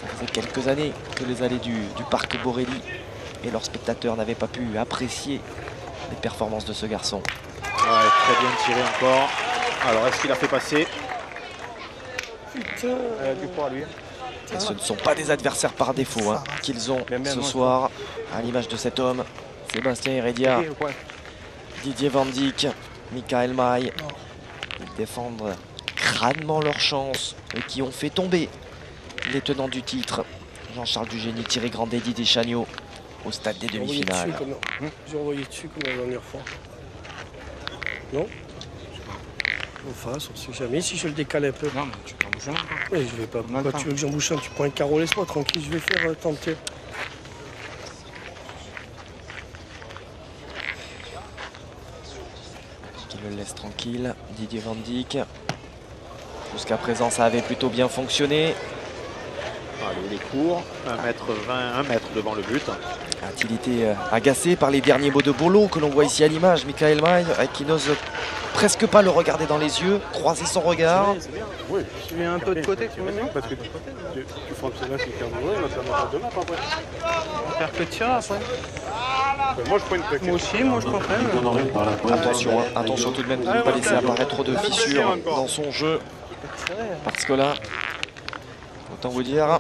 Ça faisait quelques années que les allées du parc Borelli et leurs spectateurs n'avaient pas pu apprécier les performances de ce garçon. Ouais, très bien tiré encore. Alors, est-ce qu'il a fait passer? Du poids, lui. Et ce ne sont pas des adversaires par défaut qu'ils ont ce soir, à l'image de cet homme Sébastien Heredia, Didier Van Dijk, Michael Maille. Ils défendent crânement leur chance et qui ont fait tomber les tenants du titre. Jean-Charles Dugény, Thierry Grandet, Didier Chagnot au stade des demi-finales. J'ai envoyé dessus comme la dernière fois. Non? En face, on ne sait jamais si je le décale un peu. Non, mais tu peux en bouger un. Oui, je vais pas. Pourquoi tu veux que j'en bouche un? Tu prends un carreau, laisse-moi tranquille, je vais faire tenter. Qui le laisse tranquille, Didier Van Dijk. Jusqu'à présent, ça avait plutôt bien fonctionné. Allez, il est court, 1m20, 1 mètre devant le but. A-t-il été agacé par les derniers mots de Bolo que l'on voit ici à l'image? Michael Maille qui n'ose presque pas le regarder dans les yeux, croiser son regard. Oui, Tu viens un peu de côté, tu veux bien? parce que tu frappes celle-là, c'est le carreau, là, ça marche de là, après. Faire que de tirer après. Moi, je prends une plaquette. Moi aussi, moi je préfère. Attention, hein, attention tout de même de ne pas laisser apparaître trop de fissures dans son jeu. Parce que là, autant vous dire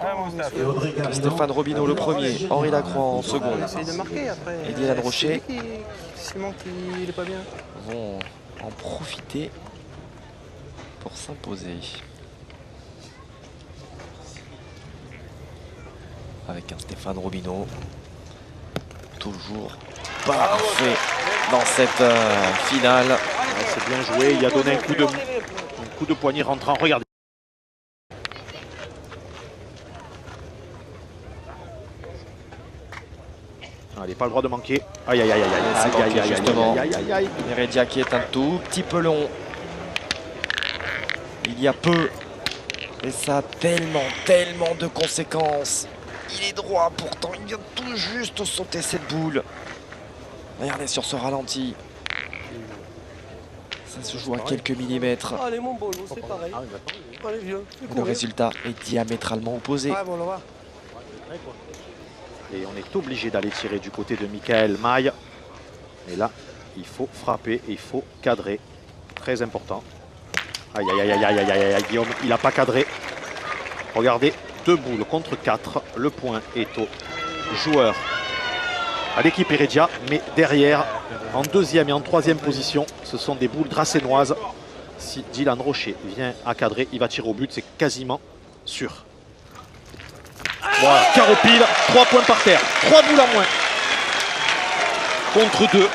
que Stéphane Robineau le premier, Henri Lacroix en second, On essaye de marquer après. et Dylan Rocher Simon qui est pas bien. vont en profiter pour s'imposer. Avec un Stéphane Robineau toujours parfait dans cette finale. Ouais, c'est bien joué, il a donné un coup de poignet rentrant. Regardez. Allez, pas le droit de manquer. Aïe aïe aïe aïe C'est aïe manqué, aïe aïe justement. aïe aïe aïe aïe. Heredia qui est un tout petit peu long. Il y a peu. Et ça a tellement de conséquences. Il est droit pourtant, il vient tout juste sauter cette boule. Regardez sur ce ralenti. Ça se joue à quelques millimètres. Allez, mon bolo, c'est pareil. Allez, viens. Le résultat est diamétralement opposé. Ouais, bon, là, Et on est obligé d'aller tirer du côté de Michael Maille. Et là, il faut frapper, il faut cadrer. Très important. Aïe aïe aïe aïe aïe aïe aïe, Guillaume, il n'a pas cadré. Regardez, 2 boules contre 4. Le point est au joueur, à l'équipe Heredia. Mais derrière, en deuxième et en troisième position, ce sont des boules dracénoises. Si Dylan Rocher vient à cadrer, il va tirer au but, c'est quasiment sûr. Voilà, carreau pile, 3 points par terre, 3 boules en moins. Contre 2.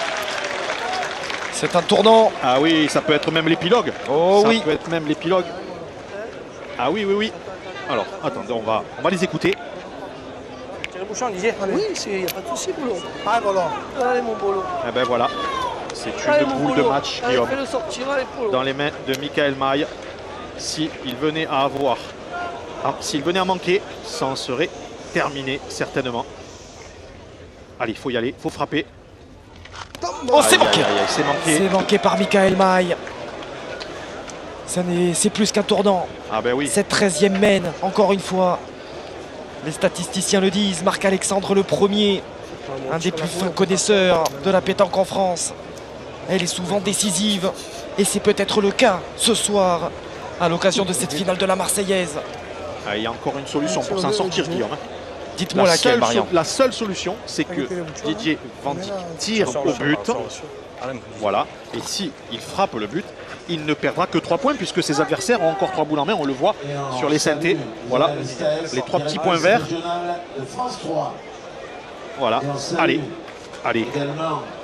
C'est un tournant. Ah oui, ça peut être même l'épilogue. Oh oui. Ça peut être même l'épilogue. Ah oui, oui, oui. Alors, attendez, on va les écouter. Thierry Bouchon, Didier. Oui, il n'y a pas de souci, bolo. Allez, bolo. Allez, mon bolo. Eh ben voilà, c'est Allez, une mon boule de bolo. match, Allez, Guillaume, fais-le sortir, allez, bolo. dans les mains de Michael Maille. S'il venait à avoir, s'il venait à manquer, ça en serait terminé, certainement. Allez, il faut y aller, il faut frapper. Oh, c'est Aïe, manqué. aïe, aïe, c'est manqué. C'est manqué par Michael Maille. C'est plus qu'un tournant. Ah ben oui. Cette 13e mène, encore une fois. Les statisticiens le disent, Marc-Alexandre le premier, un des plus fins connaisseurs de la pétanque en France. Elle est souvent décisive. Et c'est peut-être le cas ce soir, à l'occasion de cette finale de la Marseillaise. Ah, il y a encore une solution pour s'en sortir, Guillaume. Dites-moi laquelle, Marion. La seule solution, c'est que Didier Van Dijk tire au but. Voilà. Et si il frappe le but, il ne perdra que 3 points puisque ses adversaires ont encore 3 boules en main. On le voit sur les synthés. Voilà. Les 3 petits points verts. Voilà. Allez. Allez.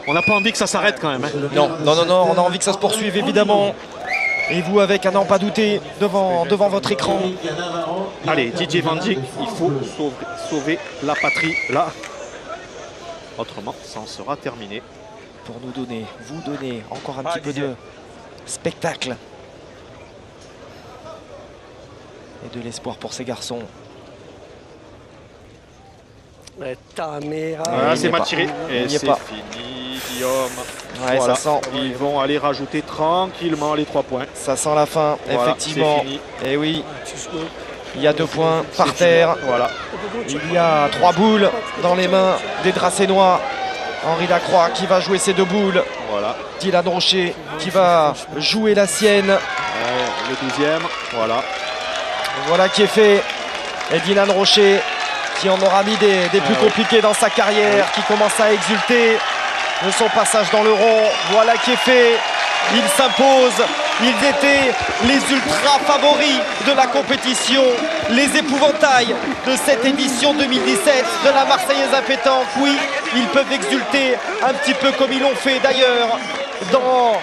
On n'a pas envie que ça s'arrête quand même. Hein. Non, on a envie que ça se poursuive évidemment. Et vous, avec un n'en pas douter devant votre écran. Allez, Didier Van Dijk, il faut sauver la patrie là. Autrement, ça en sera terminé. Pour nous donner, vous donner encore un petit peu de spectacle. Et de l'espoir pour ces garçons. Ta mère. Voilà, c'est mal tiré. Et c'est pas. fini, Guillaume. Ouais, voilà. ça sent. Ils vont aller rajouter tranquillement les 3 points. Ça sent la fin, Voilà, effectivement. c'est fini. Et oui, il y a 2 points par terre. Voilà. Il y a 3 boules dans les mains des Dracénois. Henri Lacroix qui va jouer ses 2 boules. Voilà. Dylan Rocher qui va jouer la sienne. Le 12e, voilà. Voilà qui est fait. Et Dylan Rocher qui en aura mis des plus compliqués dans sa carrière, qui commence à exulter. de son passage dans le rond. Voilà qui est fait. Ils s'imposent. Ils étaient les ultra favoris de la compétition, les épouvantails de cette édition 2017 de la Marseillaise à pétanque. Oui, ils peuvent exulter un petit peu comme ils l'ont fait d'ailleurs dans